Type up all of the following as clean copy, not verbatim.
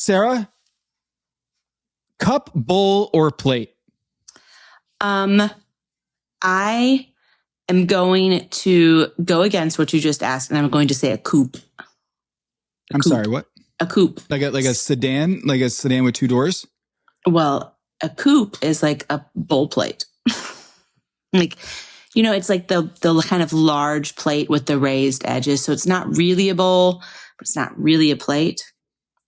Sara, cup, bowl, or plate? I am going to go against what you just asked, and I'm going to say a coupe. I'm sorry, what? A coupe. Like a sedan? Like a sedan with two doors? Well, a coupe is like a bowl plate. Like, you know, it's like the kind of large plate with the raised edges. So it's not really a bowl, but it's not really a plate.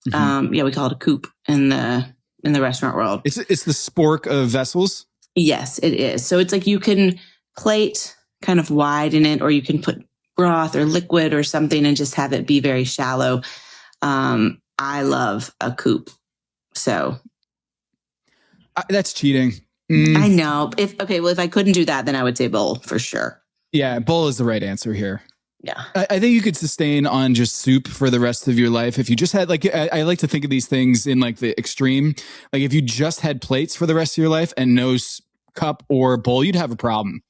Mm-hmm. Yeah, we call it a coupe in the restaurant world. It's the spork of vessels? Yes, it is. So it's like you can plate kind of wide in it, or you can put broth or liquid or something and just have it be very shallow. I love a coupe. So that's cheating. I know. If I couldn't do that, then I would say bowl for sure. Yeah, bowl is the right answer here. Yeah. I think you could sustain on just soup for the rest of your life. If you just had, like, I like to think of these things in like the extreme. Like if you just had plates for the rest of your life and no cup or bowl, you'd have a problem,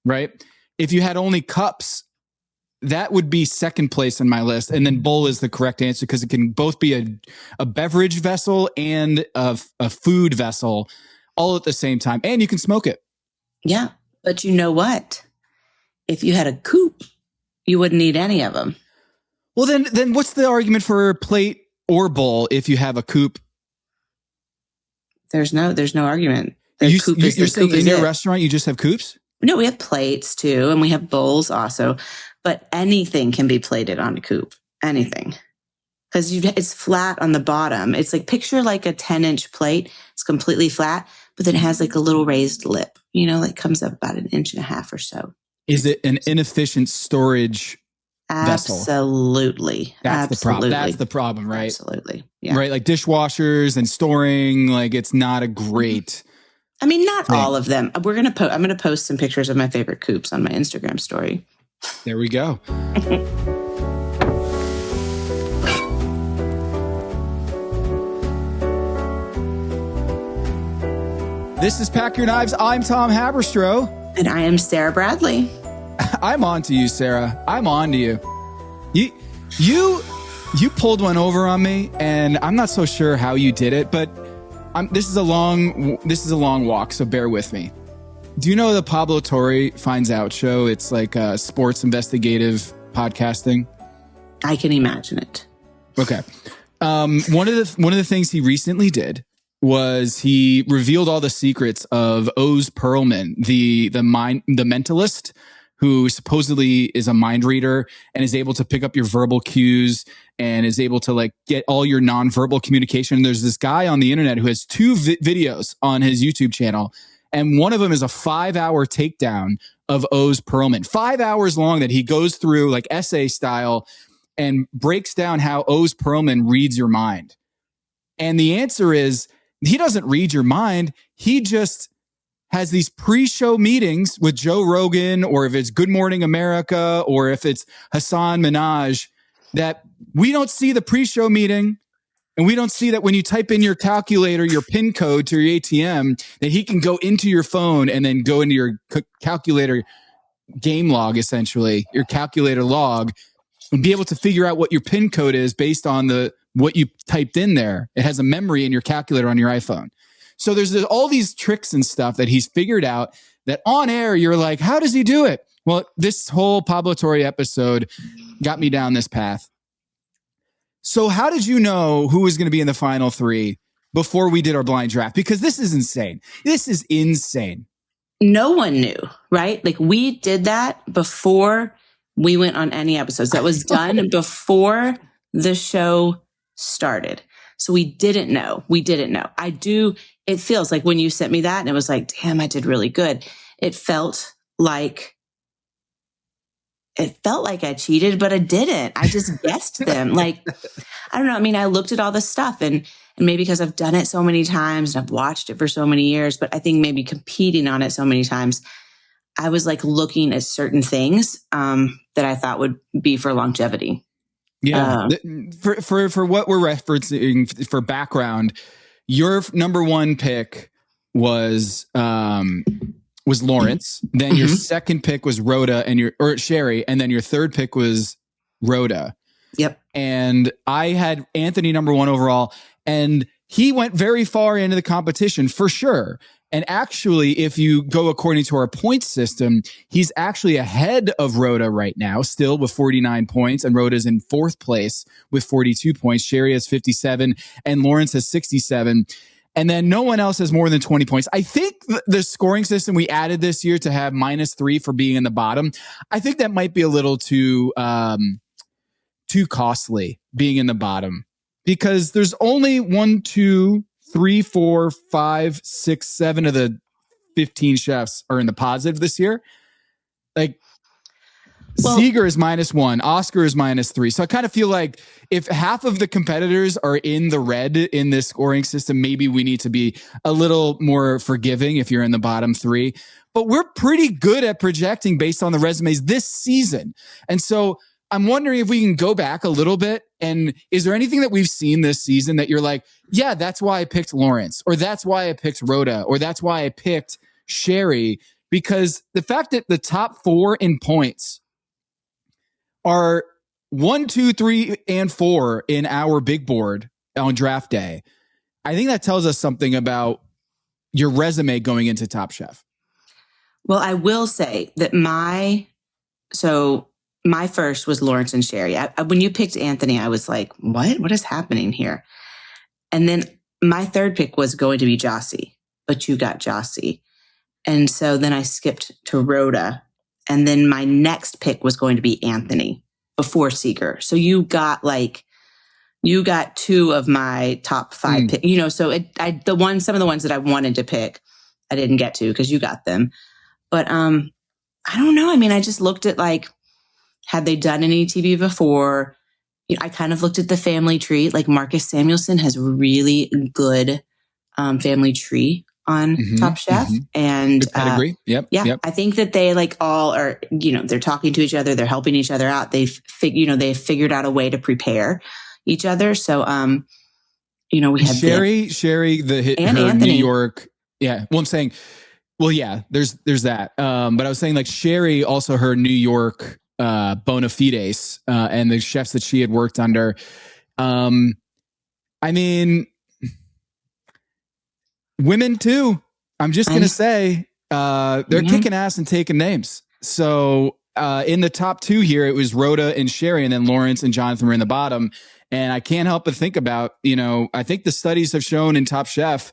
right? If you had only cups, that would be second place on my list. And then bowl is the correct answer because it can both be a beverage vessel and a food vessel all at the same time. And you can smoke it. Yeah. But you know what? If you had a coupe, you wouldn't need any of them. Well, then what's the argument for plate or bowl if you have a coupe? There's no argument. You're saying in your restaurant you just have coupes? No, we have plates too, and we have bowls also. But anything can be plated on a coupe. Anything. Because it's flat on the bottom. It's like, picture like a 10-inch plate. It's completely flat, but then it has like a little raised lip, you know, that comes up about 1.5 inches or so. Is it an inefficient storage vessel? Absolutely. That's the problem. That's the problem, right? Absolutely. Yeah. Right. Like dishwashers and storing, like it's not a great. I mean, not all of them. I'm going to post some pictures of my favorite coupes on my Instagram story. There we go. This is Pack Your Knives. I'm Tom Haberstroh. And I am Sara Bradley. I'm on to you, Sara. I'm on to you. You pulled one over on me, and I'm not so sure how you did it, but this is a long walk, so bear with me. Do you know the Pablo Torre Finds Out show? It's like sports investigative podcasting. I can imagine it. Okay. One of the things he recently did was he revealed all the secrets of Oz Perlman, the mentalist who supposedly is a mind reader and is able to pick up your verbal cues and is able to like get all your nonverbal communication. There's this guy on the internet who has two videos on his YouTube channel, and one of them is a 5-hour takedown of Oz Perlman, 5 hours long, that he goes through like essay style and breaks down how Oz Perlman reads your mind. And the answer is, he doesn't read your mind. He just has these pre-show meetings with Joe Rogan, or if it's Good Morning America, or if it's Hassan Minhaj, that we don't see the pre-show meeting. And we don't see that when you type in your calculator, your PIN code to your ATM, that he can go into your phone and then go into your calculator game log, essentially, your calculator log, and be able to figure out what your PIN code is based on what you typed in there. It has a memory in your calculator on your iPhone. So there's all these tricks and stuff that he's figured out that on air, you're like, how does he do it? Well, this whole Pablo Torre episode got me down this path. So how did you know who was going to be in the final three before we did our blind draft? Because this is insane. This is insane. No one knew, right? Like, we did that before we went on any episodes. That was done before the show started. So we didn't know. It feels like when you sent me that and it was like, damn, I did really good. It felt like I cheated, but I didn't. I just guessed them. Like, I don't know. I mean, I looked at all this stuff and maybe because I've done it so many times and I've watched it for so many years, but I think maybe competing on it so many times, I was like looking at certain things that I thought would be for longevity. Yeah. For what we're referencing for background, your number one pick was Lawrence. Then your second pick was Rhoda or Sherry. And then your third pick was Rhoda. Yep. And I had Anthony number 1 overall, and he went very far into the competition for sure. And actually, if you go according to our point system, he's actually ahead of Rhoda right now, still with 49 points. And Rhoda's in 4th place with 42 points. Sherry has 57 and Lawrence has 67. And then no one else has more than 20 points. I think the scoring system we added this year to have -3 for being in the bottom, I think that might be a little too costly being in the bottom, because there's only 1, 2, 3, 4, 5, 6, 7 of the 15 chefs are in the positive this year. Like, Seeger is -1, Oscar is -3. So I kind of feel like if half of the competitors are in the red in this scoring system, maybe we need to be a little more forgiving if you're in the bottom 3. But we're pretty good at projecting based on the resumes this season. And so I'm wondering if we can go back a little bit. And is there anything that we've seen this season that you're like, yeah, that's why I picked Lawrence, or that's why I picked Rhoda, or that's why I picked Sherry? Because the fact that the top 4 in points are 1, 2, 3, and 4 in our big board on draft day, I think that tells us something about your resume going into Top Chef. Well, I will say that my first was Lawrence and Sherry. When you picked Anthony, I was like, what is happening here? And then my 3rd pick was going to be Jossie, but you got Jossie. And so then I skipped to Rhoda. And then my next pick was going to be Anthony before Seeger. So you got 2 of my top 5 picks, so some of the ones that I wanted to pick, I didn't get to because you got them. But, I don't know. I mean, I just looked at had they done any TV before? I kind of looked at the family tree. Like Marcus Samuelsson has really good family tree on Top Chef. And pedigree. Yep. I think that they all are, they're talking to each other. They're helping each other out. They've figured out a way to prepare each other. So, we had Sherry, the hit, and her Anthony. New York. Yeah. Well, I'm saying, there's that. But I was saying Sherry, also her New York bona fides and the chefs that she had worked under. I mean, women too. I'm just going to say they're kicking ass and taking names. So in the top 2 here, it was Rhoda and Sherry, and then Lawrence and Jonathan were in the bottom. And I can't help but think about, I think the studies have shown in Top Chef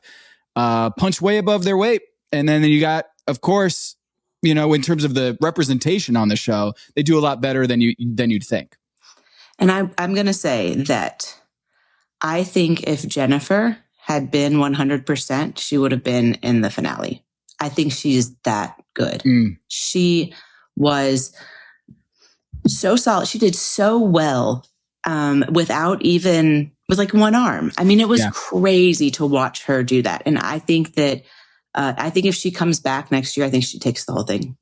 punch way above their weight. And then you got, of course, in terms of the representation on the show, they do a lot better than you'd think. And I'm going to say that I think if Jennifer had been 100%, she would have been in the finale. I think she's that good. She was so solid. She did so well with 1 arm. I mean, it was crazy to watch her do that. And I think that if she comes back next year, I think she takes the whole thing.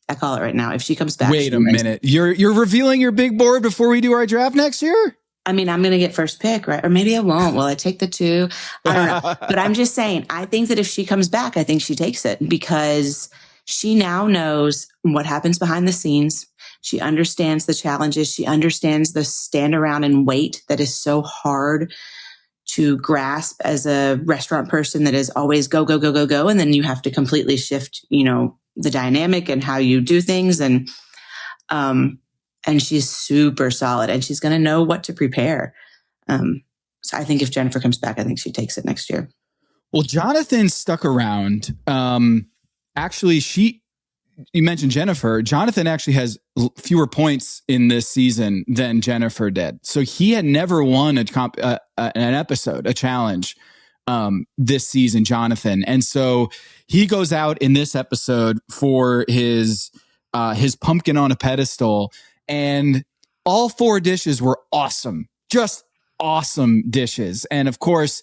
I call it right now. If she comes back. Wait a minute. You're revealing your big board before we do our draft next year? I mean, I'm going to get first pick, right? Or maybe I won't. Will I take the 2? I don't know. But I'm just saying, I think that if she comes back, I think she takes it, because she now knows what happens behind the scenes. She understands the challenges. She understands the stand around and wait that is so hard to grasp as a restaurant person that is always go, go, go, go, go. And then you have to completely shift, the dynamic and how you do things. And she's super solid, and she's going to know what to prepare. So I think if Jennifer comes back, I think she takes it next year. Well, Jonathan stuck around. Actually, you mentioned Jennifer. Jonathan actually has fewer points in this season than Jennifer did. So he had never won an episode, a challenge this season, Jonathan. And so he goes out in this episode for his pumpkin on a pedestal. And all 4 dishes were awesome, just awesome dishes. And of course,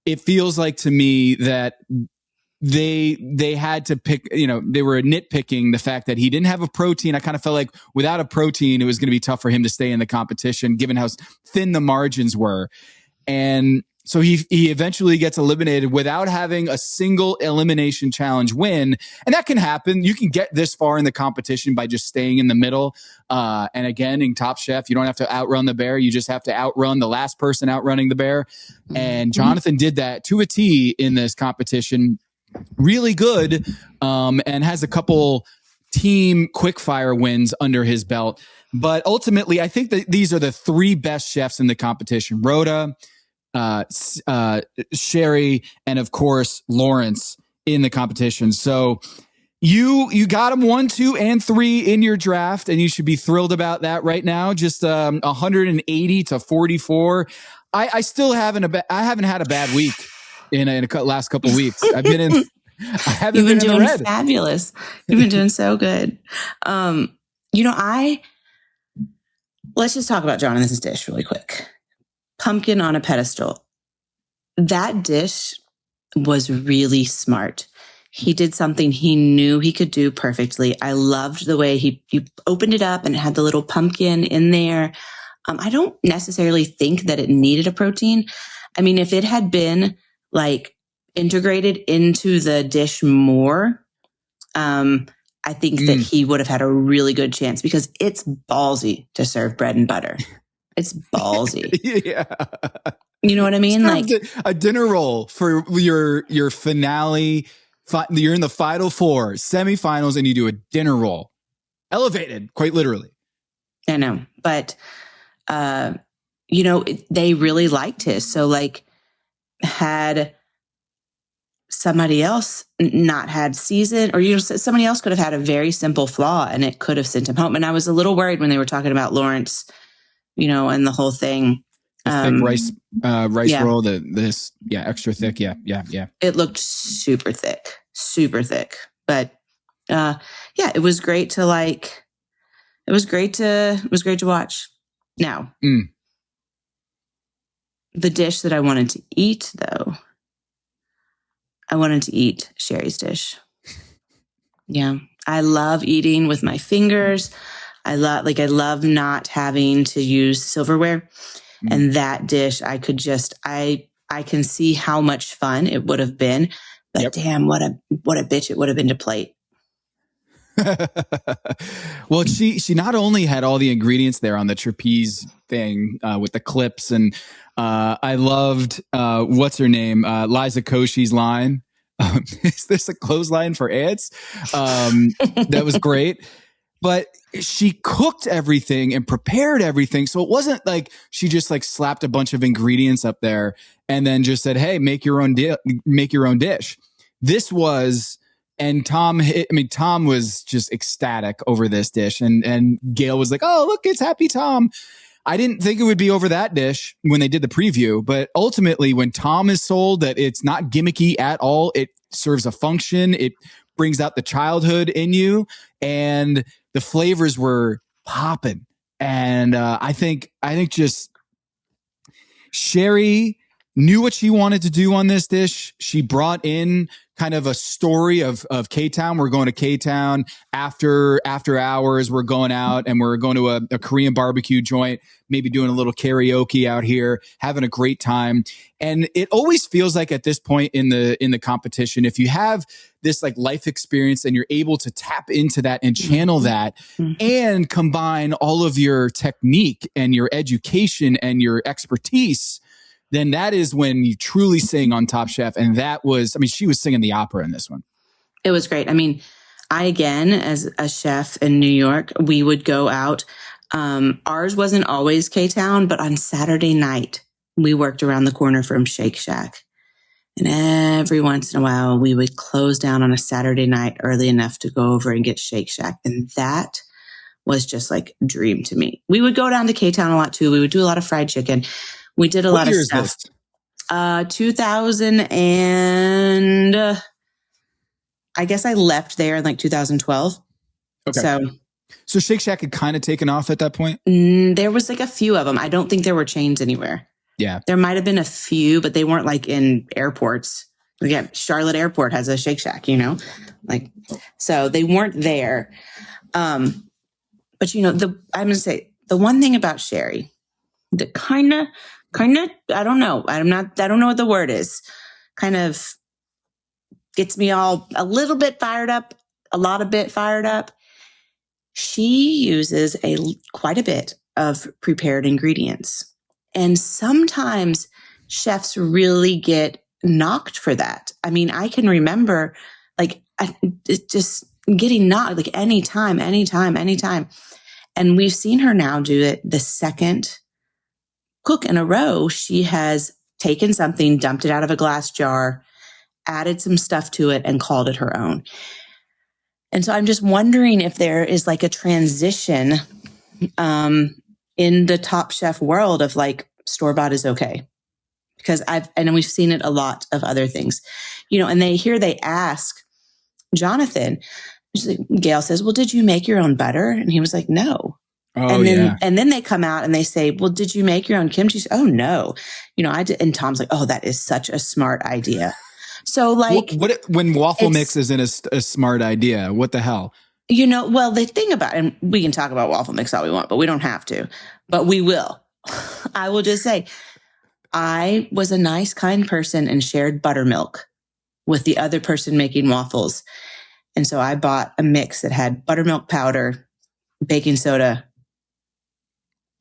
it feels like to me that they had to pick, they were nitpicking the fact that he didn't have a protein. I kind of felt like without a protein, it was going to be tough for him to stay in the competition, given how thin the margins were. And So he eventually gets eliminated without having a single elimination challenge win. And that can happen. You can get this far in the competition by just staying in the middle. And again, in Top Chef, you don't have to outrun the bear. You just have to outrun the last person outrunning the bear. And Jonathan did that to a T in this competition. Really good. And has a couple team quickfire wins under his belt. But ultimately, I think that these are the three best chefs in the competition. Rhoda, Sherry, and of course Lawrence in the competition. So you got them 1, 2, and 3 in your draft, and you should be thrilled about that right now. Just 180 to 44. I still haven't had a bad week in a last couple of weeks. I've been in. I haven't You've been been doing in the red. fabulous. You've been doing so good. Let's just talk about Jonathan's dish really quick. Pumpkin on a pedestal. That dish was really smart. He did something he knew he could do perfectly. I loved the way you opened it up and it had the little pumpkin in there. I don't necessarily think that it needed a protein. I mean, if it had been like integrated into the dish more, I think that he would have had a really good chance because it's ballsy to serve bread and butter. It's ballsy. Yeah. You know what I mean? Like a dinner roll for your finale. You're in the final 4 semifinals and you do a dinner roll. Elevated, quite literally. I know, but they really liked his. So like had somebody else not had season, or somebody else could have had a very simple flaw and it could have sent him home. And I was a little worried when they were talking about Lawrence, and the whole thing. Thick rice roll, extra thick. Yeah. It looked super thick. But it was great to watch. Now, the dish that I wanted to eat, though, I wanted to eat Sherry's dish. Yeah, I love eating with my fingers. I love not having to use silverware. And that dish, I can see how much fun it would have been. But damn, what a bitch it would have been to plate. Well, she not only had all the ingredients there on the trapeze thing with the clips, and I loved what's her name, Liza Koshy's line. Is this a clothesline for ants? That was great. But she cooked everything and prepared everything. So it wasn't like she just like slapped a bunch of ingredients up there and then just said, hey, make your own dish. This was, and Tom was just ecstatic over this dish. And Gail was like, oh, look, it's Happy Tom. I didn't think it would be over that dish when they did the preview, but ultimately when Tom is sold that it's not gimmicky at all, it serves a function. It brings out the childhood in you, and the flavors were popping. And I think just Sherry knew what she wanted to do on this dish. She brought in kind of a story of K-Town. We're going to K-Town after hours. We're going out and we're going to a Korean barbecue joint, maybe doing a little karaoke out here, having a great time. And it always feels like at this point in the competition, if you have this like life experience and you're able to tap into that and channel that and combine all of your technique and your education and your expertise, then that is when you truly sing on Top Chef. And she was singing the opera in this one. It was great. I mean, again, as a chef in New York, we would go out. Ours wasn't always K-Town, but on Saturday night, we worked around the corner from Shake Shack. And every once in a while, we would close down on a Saturday night early enough to go over and get Shake Shack. And that was just like a dream to me. We would go down to K-Town a lot too. We would do a lot of fried chicken. We did a lot of stuff. 2000 and I guess I left there in like 2012. Okay. So Shake Shack had kind of taken off at that point? There was like a few of them. I don't think there were chains anywhere. Yeah. There might have been a few, but they weren't like in airports. Again, Charlotte Airport has a Shake Shack, so they weren't there. But I'm going to say the one thing about Sherry that kind of kind of, I don't know. I don't know what the word is. Kind of gets me all a little bit fired up, a lot of bit fired up. She uses quite a bit of prepared ingredients. And sometimes chefs really get knocked for that. I mean, I can remember just getting knocked like anytime. And we've seen her now do it the second cook in a row. She has taken something, dumped it out of a glass jar, added some stuff to it, and called it her own. And so I'm just wondering if there is like a transition in the Top Chef world of like store-bought is okay. Because and we've seen it a lot of other things, and they ask Jonathan, Gail says, well, did you make your own butter? And he was like, no. Oh, and then they come out and they say, well, did you make your own kimchi? Oh, no. I did. And Tom's like, oh, that is such a smart idea. So like when waffle mix isn't a smart idea, what the hell? Well, the thing about, and we can talk about waffle mix all we want, but we don't have to, but we will. I will just say, I was a nice, kind person and shared buttermilk with the other person making waffles. And so I bought a mix that had buttermilk powder, baking soda,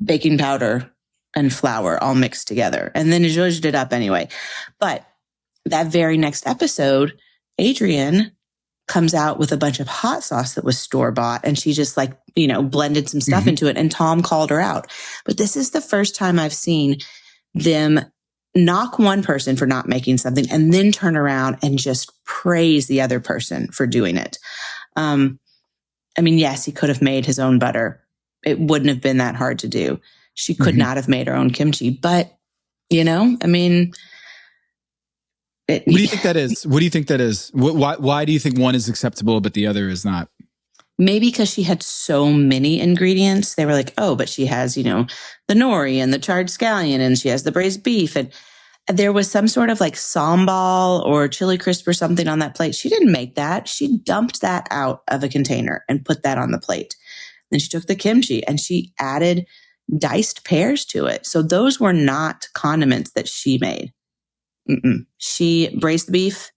baking powder, and flour all mixed together. And then zhuzhed it up anyway. But that very next episode, Adrienne comes out with a bunch of hot sauce that was store-bought, and she just blended some stuff into it, and Tom called her out. But this is the first time I've seen them knock one person for not making something and then turn around and just praise the other person for doing it. I mean, yes, he could have made his own butter. It wouldn't have been that hard to do. She could not have made her own kimchi, but I mean, what do you think that is? What do you think that is? Why do you think one is acceptable, but the other is not? Maybe because she had so many ingredients. They were like, oh, but she has, the nori and the charred scallion, and she has the braised beef. And there was some sort of like sambal or chili crisp or something on that plate. She didn't make that. She dumped that out of a container and put that on the plate. Then she took the kimchi and she added diced pears to it. So those were not condiments that she made. She braised the beef.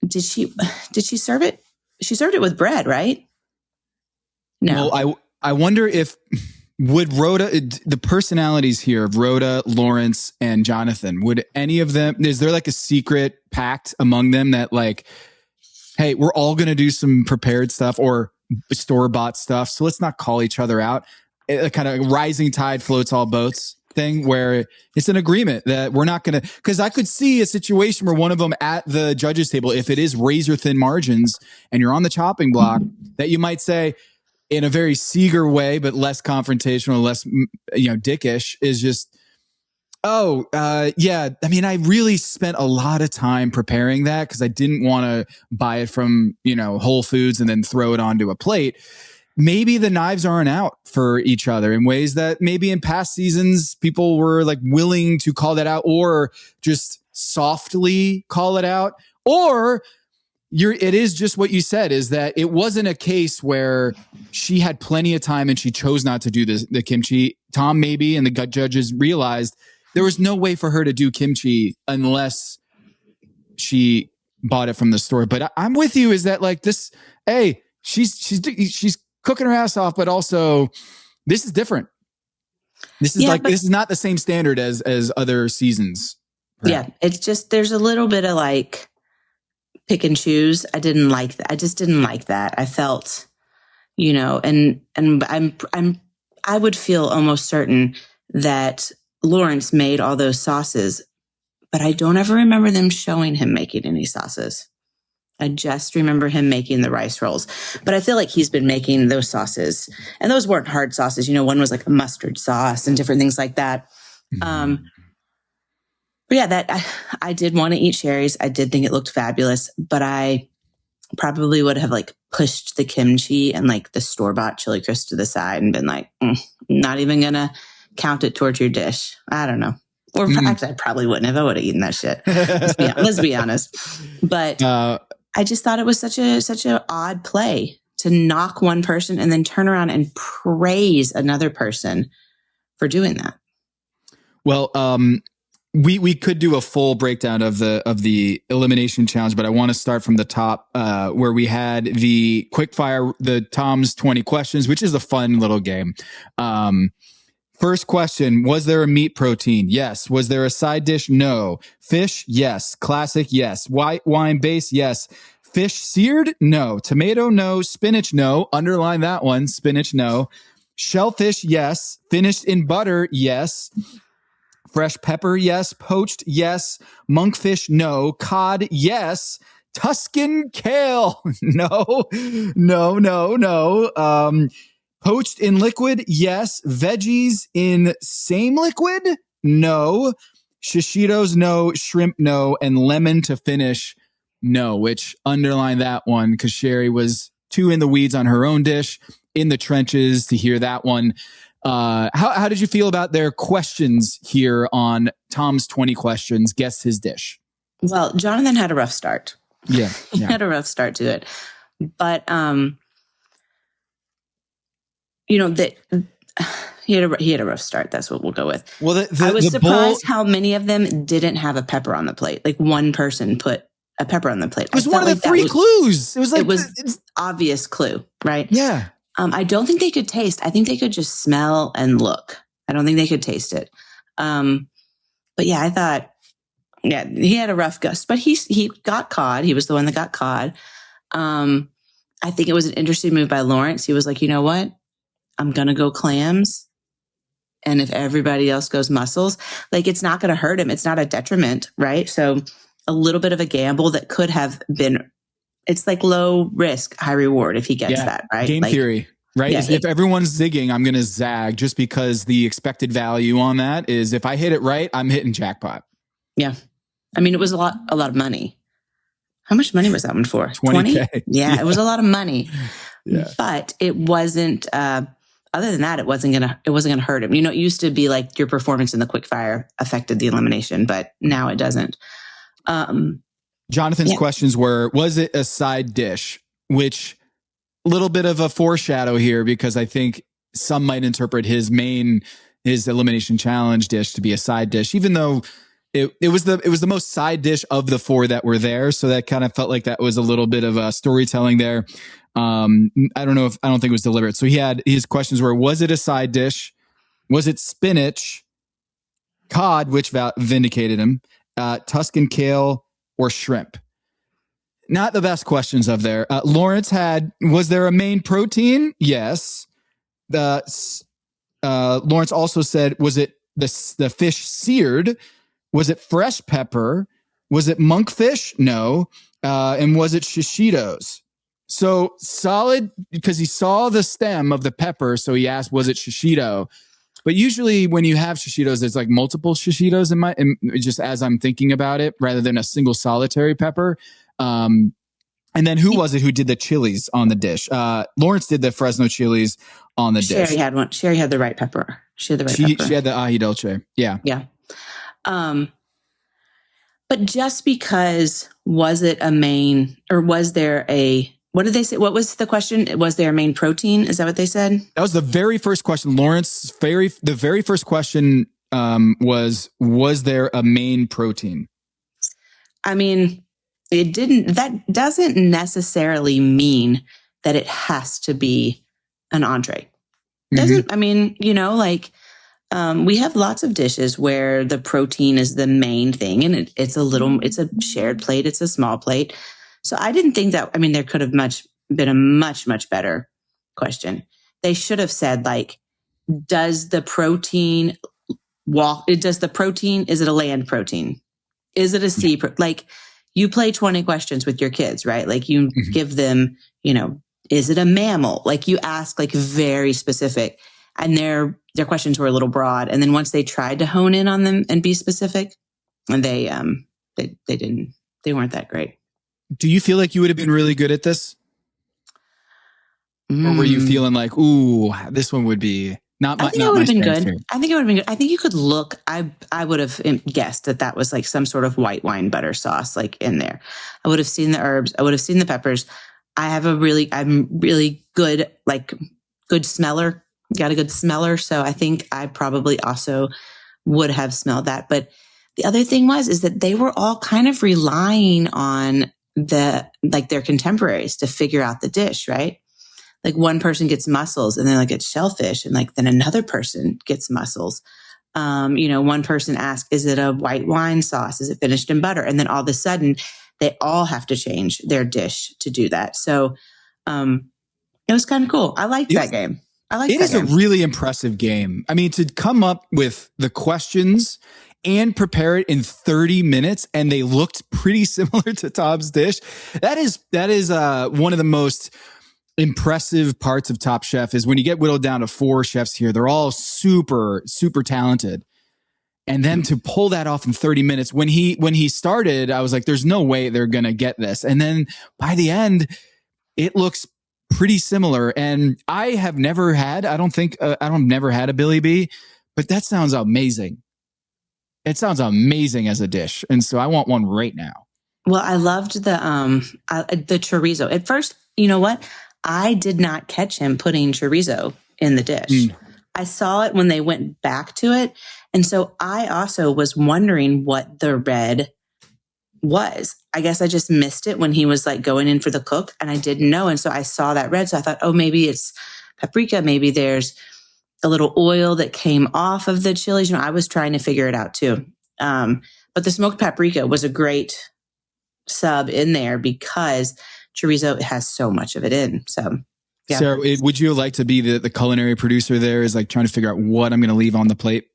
Did she serve it? She served it with bread, right? No. Well, I wonder if would Rhoda, the personalities here of Rhoda, Lawrence, and Jonathan, would any of them, is there like a secret pact among them that like, hey, we're all going to do some prepared stuff or store-bought stuff, so let's not call each other out? A kind of rising tide floats all boats thing where it's an agreement that we're not going to, because I could see a situation where one of them at the judges table, if it is razor thin margins and you're on the chopping block, that you might say in a very Seeger way, but less confrontational, less, dickish, is just, yeah, I mean, I really spent a lot of time preparing that because I didn't want to buy it from, Whole Foods and then throw it onto a plate. Maybe the knives aren't out for each other in ways that maybe in past seasons people were like willing to call that out or just softly call it out. Or it is just what you said, is that it wasn't a case where she had plenty of time and she chose not to do the kimchi. Tom maybe and the gut judges realized there was no way for her to do kimchi unless she bought it from the store. But I'm with you, is that like this, hey, she's cooking her ass off, but also this is different. This is this is not the same standard as other seasons. Perhaps. Yeah. It's just, there's a little bit of like pick and choose. I didn't like that. I just didn't like that. I felt, and I would feel almost certain that Lawrence made all those sauces, but I don't ever remember them showing him making any sauces. I just remember him making the rice rolls, but I feel like he's been making those sauces, and those weren't hard sauces. One was like a mustard sauce and different things like that. But yeah, that I did want to eat Sherry's. I did think it looked fabulous, but I probably would have like pushed the kimchi and like the store-bought chili crisp to the side and been like, not even going to count it towards your dish. I don't know. Or actually, I probably wouldn't have. I would have eaten that shit. Let's be honest. But I just thought it was such a odd play to knock one person and then turn around and praise another person for doing that. Well, we could do a full breakdown of the elimination challenge, but I want to start from the top, where we had the quickfire, the Tom's 20 questions, which is a fun little game. First question, was there a meat protein? Yes. Was there a side dish? No. Fish? Yes. Classic? Yes. White wine base? Yes. Fish seared? No. Tomato? No. Spinach? No. Underline that one. Spinach? No. Shellfish? Yes. Finished in butter? Yes. Fresh pepper? Yes. Poached? Yes. Monkfish? No. Cod? Yes. Tuscan kale? No. No. Poached in liquid? Yes. Veggies in same liquid? No. Shishitos? No. Shrimp? No. And lemon to finish? No. Which underline that one because Sherry was too in the weeds on her own dish, in the trenches to hear that one. How did you feel about their questions here on Tom's 20 questions? Guess his dish. Well, Jonathan had a rough start. Yeah. He had a rough start to it. But, he had a rough start. That's what we'll go with. Well, I was surprised how many of them didn't have a pepper on the plate. Like one person put a pepper on the plate. It was one of the three clues. It was obvious clue, right? Yeah. I don't think they could taste. I think they could just smell and look. I don't think they could taste it. But yeah, I thought, he had a rough gust, but he got cod. He was the one that got cod. I think it was an interesting move by Lawrence. He was like, you know what? I'm going to go clams. And if everybody else goes mussels, like it's not going to hurt him. It's not a detriment, right? So a little bit of a gamble that could have been, it's like low risk, high reward if he gets that, right? Game theory, right? Yeah, if everyone's zigging, I'm going to zag just because the expected value on that is if I hit it right, I'm hitting jackpot. Yeah. I mean, it was a lot of money. How much money was that one for? 20K. Yeah, it was a lot of money. Yeah. But it wasn't, other than that, it wasn't gonna hurt him. You know, it used to be like your performance in the quickfire affected the elimination, but now it doesn't. Jonathan's questions were, was it a side dish? Which a little bit of a foreshadow here because I think some might interpret his elimination challenge dish to be a side dish, even though it was the most side dish of the four that were there. So that kind of felt like that was a little bit of storytelling there. I don't think it was deliberate. So his questions were, was it a side dish? Was it spinach, cod, which vindicated him, Tuscan kale, or shrimp? Not the best questions of there. Lawrence was there a main protein? Yes. Lawrence also said, was it the fish seared? Was it fresh pepper? Was it monkfish? No. And was it shishitos? So solid because he saw the stem of the pepper. So he asked, was it shishito? But usually when you have shishitos, there's like multiple shishitos just as I'm thinking about it, rather than a single solitary pepper. And then who was it who did the chilies on the dish? Lawrence did the Fresno chilies on the dish. Sherry had one. Sherry had the right pepper. She had the right pepper. She had the ají dulce. Yeah. Yeah. But just because was it a main or was there what did they say? What was the question? Was there a main protein? Is that what they said? That was the very first question. Lawrence, the very first question was there a main protein? I mean, that doesn't necessarily mean that it has to be an entree. Doesn't, I mean, we have lots of dishes where the protein is the main thing and it's a shared plate. It's a small plate. So I didn't think that, there could have been a much, much better question. They should have said is it a land protein? Is it a sea? You play 20 questions with your kids, right? You give them, is it a mammal? You ask very specific, and their questions were a little broad. And then once they tried to hone in on them and be specific, and they weren't that great. Do you feel like you would have been really good at this? Or were you feeling like, ooh, this one would be not my, I think it would have been good. I think it would have been good. I think you could look, I would have guessed that was some sort of white wine butter sauce in there. I would have seen the herbs. I would have seen the peppers. I'm really good, good smeller. Got a good smeller. So I think I probably also would have smelled that. But the other thing is that they were all kind of relying on their contemporaries to figure out the dish, right? Like one person gets mussels and then like it's shellfish, and like then another person gets mussels. One person asks, is it a white wine sauce? Is it finished in butter? And then all of a sudden they all have to change their dish to do that. So it was kind of cool. I liked that game. It is a really impressive game. I mean, to come up with the questions and prepare it in 30 minutes, and they looked pretty similar to Tom's dish. That is one of the most impressive parts of Top Chef, is when you get whittled down to 4 chefs here. They're all super, super talented. And then to pull that off in 30 minutes, when he started, I was like, there's no way they're going to get this. And then by the end, it looks pretty similar. And I have never had, never had a Billy B, but that sounds amazing. It sounds amazing as a dish. And so I want one right now. Well, I loved the chorizo. At first, you know what? I did not catch him putting chorizo in the dish. I saw it when they went back to it. And so I also was wondering what the red was. I guess I just missed it when he was like going in for the cook, and I didn't know. And so I saw that red. So I thought, oh, maybe it's paprika. Maybe there's a little oil that came off of the chilies. I was trying to figure it out too. But the smoked paprika was a great sub in there because chorizo has so much of it in. So, yeah. Sarah, would you like to be the culinary producer there, is like trying to figure out what I'm going to leave on the plate?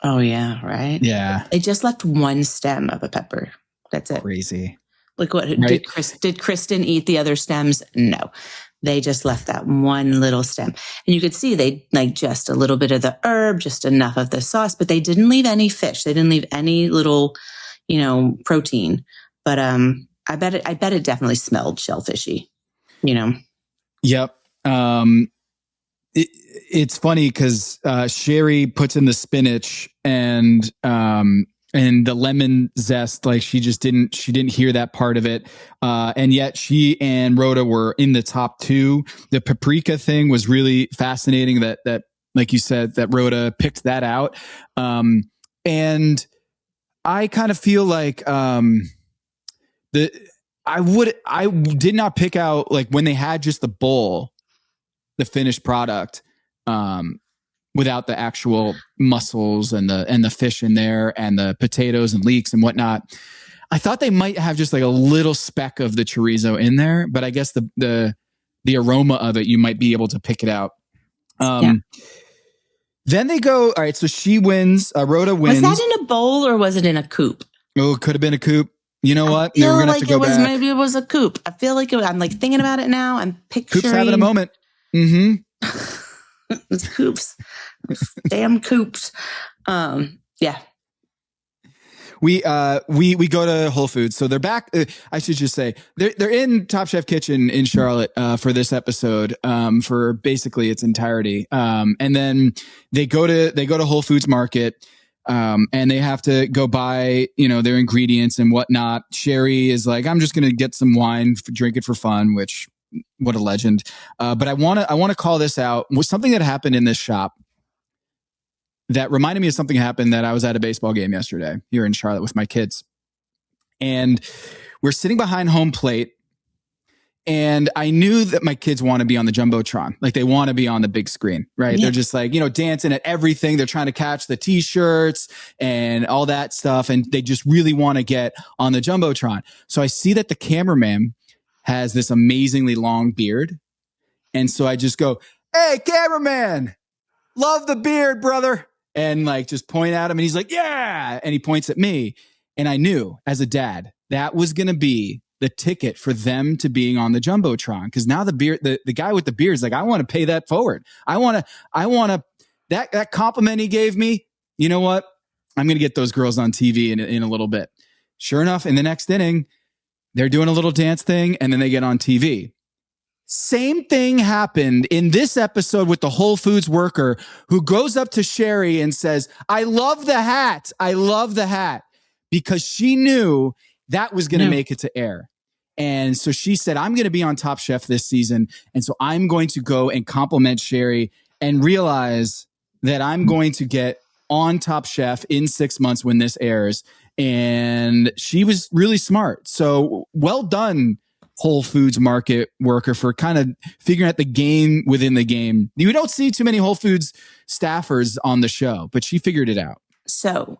Oh, yeah. Right. Yeah. They just left one stem of a pepper. That's it. Crazy. Like what? Right? Did Kristen eat the other stems? No. They just left that one little stem. And you could see they like just a little bit of the herb, just enough of the sauce, but they didn't leave any fish. They didn't leave any little, protein. But I bet it definitely smelled shellfishy, Yep. It's funny because Sherry puts in the spinach and the lemon zest. Like she didn't hear that part of it. And yet she and Rhoda were in the top 2. The paprika thing was really fascinating that like you said, that Rhoda picked that out. And I kind of feel like I did not pick out, like when they had just the bowl, the finished product, without the actual mussels and the fish in there and the potatoes and leeks and whatnot. I thought they might have just like a little speck of the chorizo in there, but I guess the aroma of it, you might be able to pick it out. Then they go, all right, so she wins, Rhoda wins. Was that in a bowl or was it in a coupe? Oh, it could have been a coupe. You know what? I feel like it was, maybe it was a coupe. I feel like I'm like thinking about it now. I'm picturing. Coupes having a moment. Mm-hmm. It's coupes. Damn coupes. Yeah. We go to Whole Foods. So they're back. I should just say they're in Top Chef Kitchen in Charlotte, for this episode, for basically its entirety. And then they go to Whole Foods Market. And they have to go buy, their ingredients and whatnot. Sherry is like, I'm just going to get some wine, drink it for fun, which, what a legend. But I want to call this out. Was something that happened in this shop that reminded me of something happened that I was at a baseball game yesterday here in Charlotte with my kids. And we're sitting behind home plate. And I knew that my kids want to be on the Jumbotron. Like they want to be on the big screen, right? Yeah. They're just like, dancing at everything. They're trying to catch the t-shirts and all that stuff. And they just really want to get on the Jumbotron. So I see that the cameraman has this amazingly long beard. And so I just go, hey, cameraman, love the beard, brother. And like, just point at him. And he's like, yeah. And he points at me. And I knew as a dad, that was going to be the ticket for them to being on the Jumbotron. Cause now the guy with the beard is like, I want to pay that forward. I want to, that compliment he gave me. You know what? I'm going to get those girls on TV in a little bit. Sure enough, in the next inning, they're doing a little dance thing and then they get on TV. Same thing happened in this episode with the Whole Foods worker who goes up to Sherry and says, I love the hat. I love the hat, because she knew that was going to make it to air. And so she said, I'm going to be on Top Chef this season. And so I'm going to go and compliment Sherry and realize that I'm going to get on Top Chef in 6 months when this airs. And she was really smart. So well done, Whole Foods market worker, for kind of figuring out the game within the game. You don't see too many Whole Foods staffers on the show, but she figured it out. So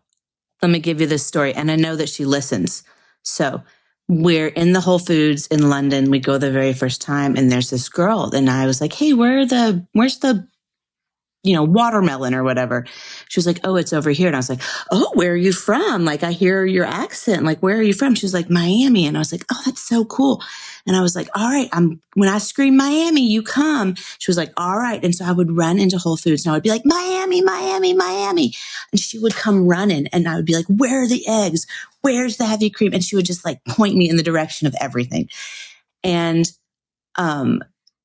let me give you this story. And I know that she listens. So we're in the Whole Foods in London. We go the very first time, and there's this girl. And I was like, hey, where's the watermelon or whatever? She was like, oh, it's over here. And I was like, oh, where are you from? Like, I hear your accent. Like, where are you from? She was like, Miami. And I was like, oh, that's so cool. And I was like, all right, when I scream Miami, you come. She was like, all right. And so I would run into Whole Foods and I would be like, Miami, Miami, Miami. And she would come running and I would be like, where are the eggs? Where's the heavy cream? And she would just like point me in the direction of everything. And,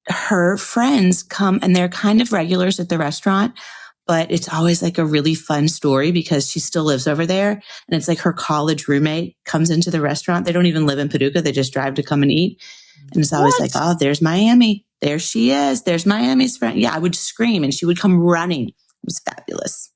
her friends come and they're kind of regulars at the restaurant, but it's always like a really fun story because she still lives over there. And it's like her college roommate comes into the restaurant. They don't even live in Paducah. They just drive to come and eat. And it's always like, oh, there's Miami. There she is. There's Miami's friend. Yeah, I would scream and she would come running. It was fabulous.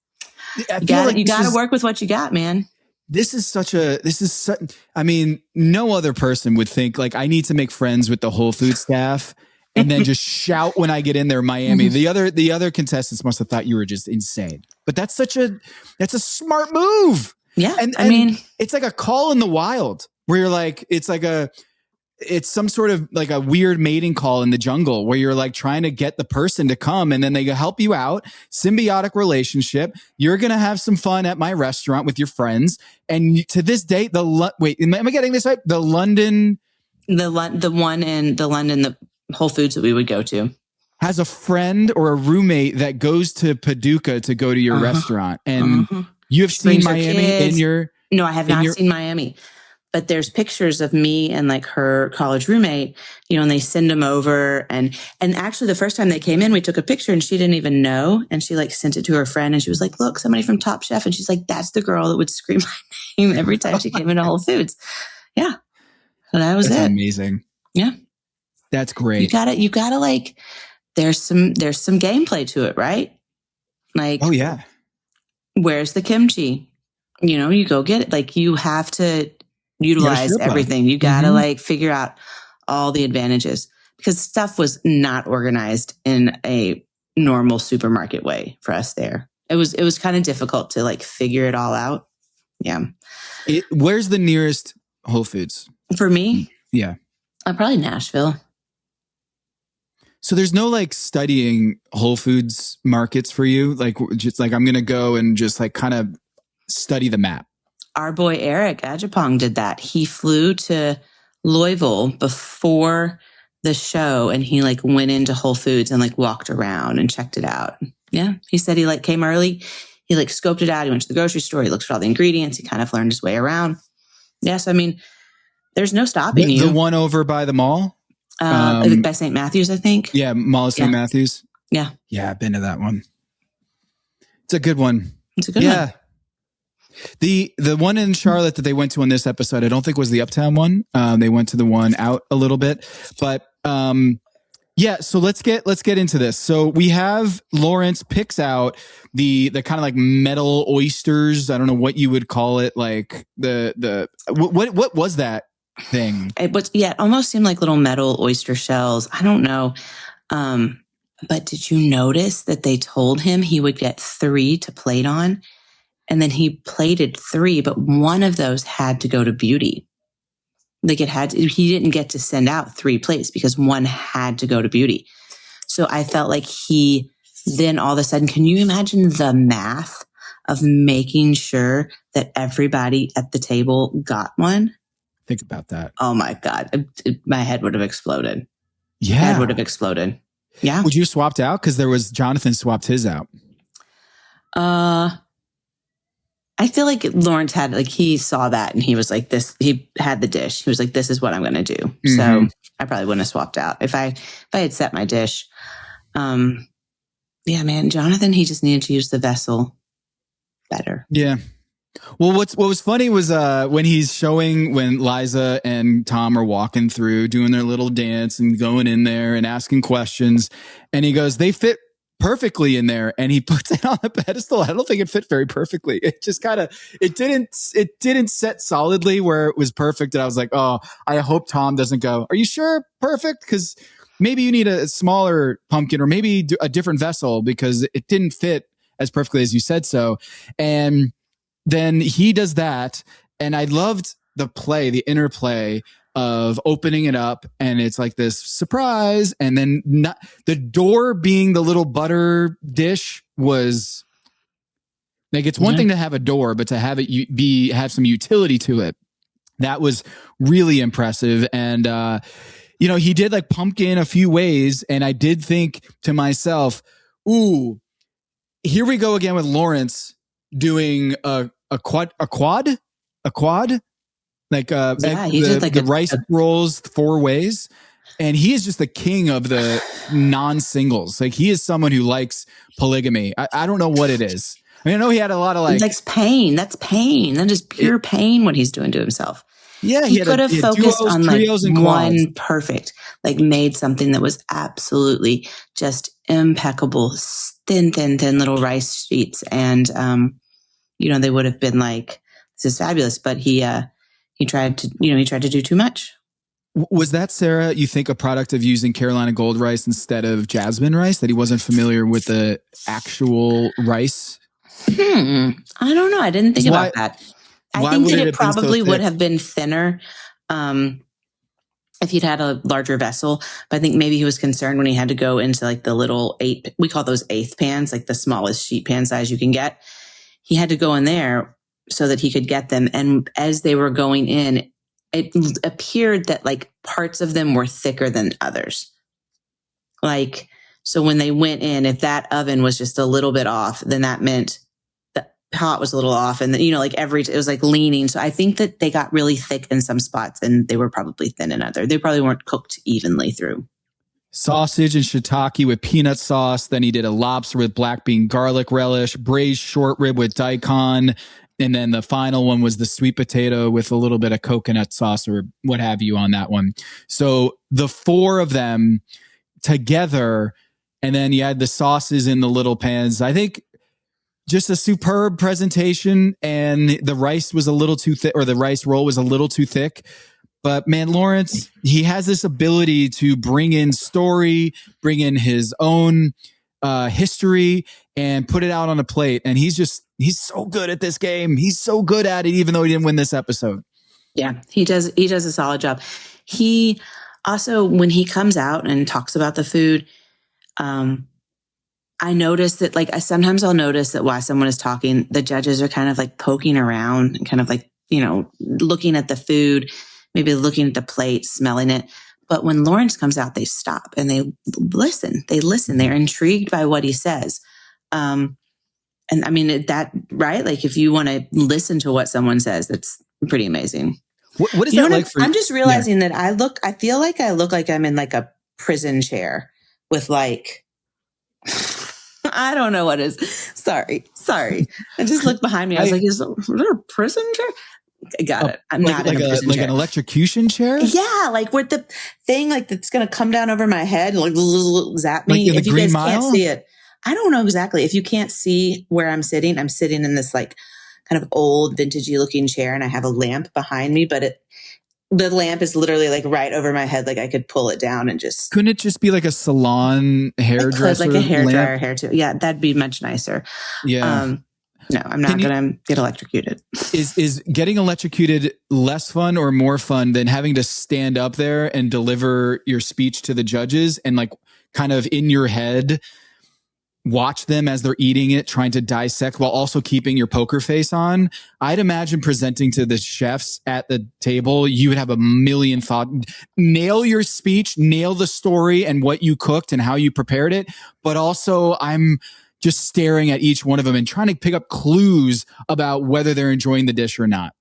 You got to work with what you got, man. I mean, no other person would think like I need to make friends with the Whole Foods staff and then just shout when I get in there, Miami. The other contestants must have thought you were just insane. But that's a smart move. Yeah. And I mean, it's like a call in the wild where you're like, it's some sort of like a weird mating call in the jungle where you're like trying to get the person to come and then they help you out. Symbiotic relationship. You're going to have some fun at my restaurant with your friends. And to this date, wait, am I getting this right? The one in the London, the Whole Foods that we would go to has a friend or a roommate that goes to Paducah to go to your restaurant. And you have seen Miami in your... No, I have not seen Miami. But there's pictures of me and like her college roommate, and they send them over. And actually the first time they came in, we took a picture and she didn't even know. And she like sent it to her friend and she was like, look, somebody from Top Chef. And she's like, that's the girl that would scream my name every time she came into Whole Foods. Yeah. So that's it. Amazing. Yeah. That's great. You gotta like, there's some gameplay to it, right? Like, oh yeah. Where's the kimchi? You go get it. Like you have to utilize everything. You got to like figure out all the advantages because stuff was not organized in a normal supermarket way for us there. It was kind of difficult to like figure it all out. Yeah. Where's the nearest Whole Foods? For me? Yeah. Probably Nashville. So there's no like studying Whole Foods markets for you? Like just like I'm going to go and just like kind of study the map. Our boy Eric Ajapong did that. He flew to Louisville before the show and he like went into Whole Foods and like walked around and checked it out. Yeah. He said he like came early. He like scoped it out. He went to the grocery store. He looked at all the ingredients. He kind of learned his way around. Yes. I mean, there's no stopping you. The one over by the mall? By St. Matthews, I think. Yeah. Mall of St. Matthews. Yeah. Yeah. I've been to that one. It's a good one. It's a good one. The one in Charlotte that they went to in this episode, I don't think was the Uptown one. They went to the one out a little bit, but yeah. So let's get into this. So we have Lawrence picks out the kind of like metal oysters. I don't know what you would call it. Like what was that thing? It almost seemed like little metal oyster shells. I don't know. But did you notice that they told him he would get 3 to plate on? And then he plated 3, but one of those had to go to Beauty. Like he didn't get to send out 3 plates because one had to go to Beauty. So I felt like he then all of a sudden, can you imagine the math of making sure that everybody at the table got one? Think about that. Oh my God. My head would have exploded. Yeah. My head would have exploded. Yeah. Would you have swapped out? Because Jonathan swapped his out. I feel like Lawrence had, like, he saw that and he was like, he had the dish. He was like, this is what I'm going to do. Mm-hmm. So I probably wouldn't have swapped out if I had set my dish. Yeah, man, Jonathan, he just needed to use the vessel better. Yeah. Well, what was funny was when Liza and Tom are walking through, doing their little dance and going in there and asking questions. And he goes, they fit perfectly in there, and he puts it on the pedestal. I don't think it fit very perfectly. It just it didn't set solidly where it was perfect. And I was like, oh, I hope Tom doesn't go, are you sure perfect? Because maybe you need a smaller pumpkin, or maybe a different vessel, because it didn't fit as perfectly as you said so. And then he does that. And I loved the interplay of opening it up, and it's like this surprise. And then the door being the little butter dish was like, it's one thing to have a door, but to have it have some utility to it. That was really impressive. And, he did like pumpkin a few ways. And I did think to myself, ooh, here we go again with Lawrence doing a quad. Like, he did like the rice rolls 4 ways. And he is just the king of the non-singles. Like, he is someone who likes polygamy. I don't know what it is. I mean, I know he had a lot of like... That's pain. That's pain. That is pure pain what he's doing to himself. Yeah, he could have focused on like one perfect, like made something that was absolutely just impeccable, thin little rice sheets. And, they would have been like, this is fabulous. But he tried to do too much. Was that, Sarah, you think, a product of using Carolina Gold rice instead of jasmine rice, that he wasn't familiar with the actual rice? I don't know. I didn't think about that. I think that it probably would have been thinner if he'd had a larger vessel. But I think maybe he was concerned when he had to go into like the little we call those 1/8 pans, like the smallest sheet pan size you can get. He had to go in there so that he could get them. And as they were going in, it appeared that like parts of them were thicker than others. Like, so when they went in, if that oven was just a little bit off, then that meant pot was a little off, and then, it was like leaning. So I think that they got really thick in some spots, and they were probably thin in other. They probably weren't cooked evenly through. Sausage and shiitake with peanut sauce. Then he did a lobster with black bean garlic relish, braised short rib with daikon. And then the final one was the sweet potato with a little bit of coconut sauce or what have you on that one. So the 4 of them together, and then you had the sauces in the little pans. I think just a superb presentation, and the rice was a little too thick, or the rice roll was a little too thick. But man, Lawrence, he has this ability to bring in story, bring in his own history, and put it out on a plate. And he's so good at this game. He's so good at it, even though he didn't win this episode. Yeah, he does a solid job. He also, when he comes out and talks about the food, I noticed that, like, sometimes I'll notice that while someone is talking, the judges are kind of like poking around and kind of like, looking at the food, maybe looking at the plate, smelling it. But when Lawrence comes out, they stop and they listen. They're intrigued by what he says. And I mean, right? Like, if you want to listen to what someone says, that's pretty amazing. What is that like for you? I'm just realizing that I feel like I look like I'm in like a prison chair with like, I don't know what is. Sorry. I just looked behind me. I was like, is there a prison chair? I got it. I'm not in a prison chair. Like an electrocution chair? Yeah, like with the thing like that's going to come down over my head and like zap me. Like if you guys can't see it, I don't know exactly. If you can't see where I'm sitting in this like kind of old vintagey looking chair, and I have a lamp behind me, but the lamp is literally like right over my head. Like I could pull it down and just... Couldn't it just be like a salon hairdresser? Like a hairdryer, hair too. Yeah, that'd be much nicer. Yeah. No, I'm not going to get electrocuted. Is getting electrocuted less fun or more fun than having to stand up there and deliver your speech to the judges and like kind of in your head watch them as they're eating it, trying to dissect while also keeping your poker face on? I'd imagine presenting to the chefs at the table, you would have a million thoughts. Nail your speech, nail the story and what you cooked and how you prepared it. But also I'm just staring at each one of them and trying to pick up clues about whether they're enjoying the dish or not.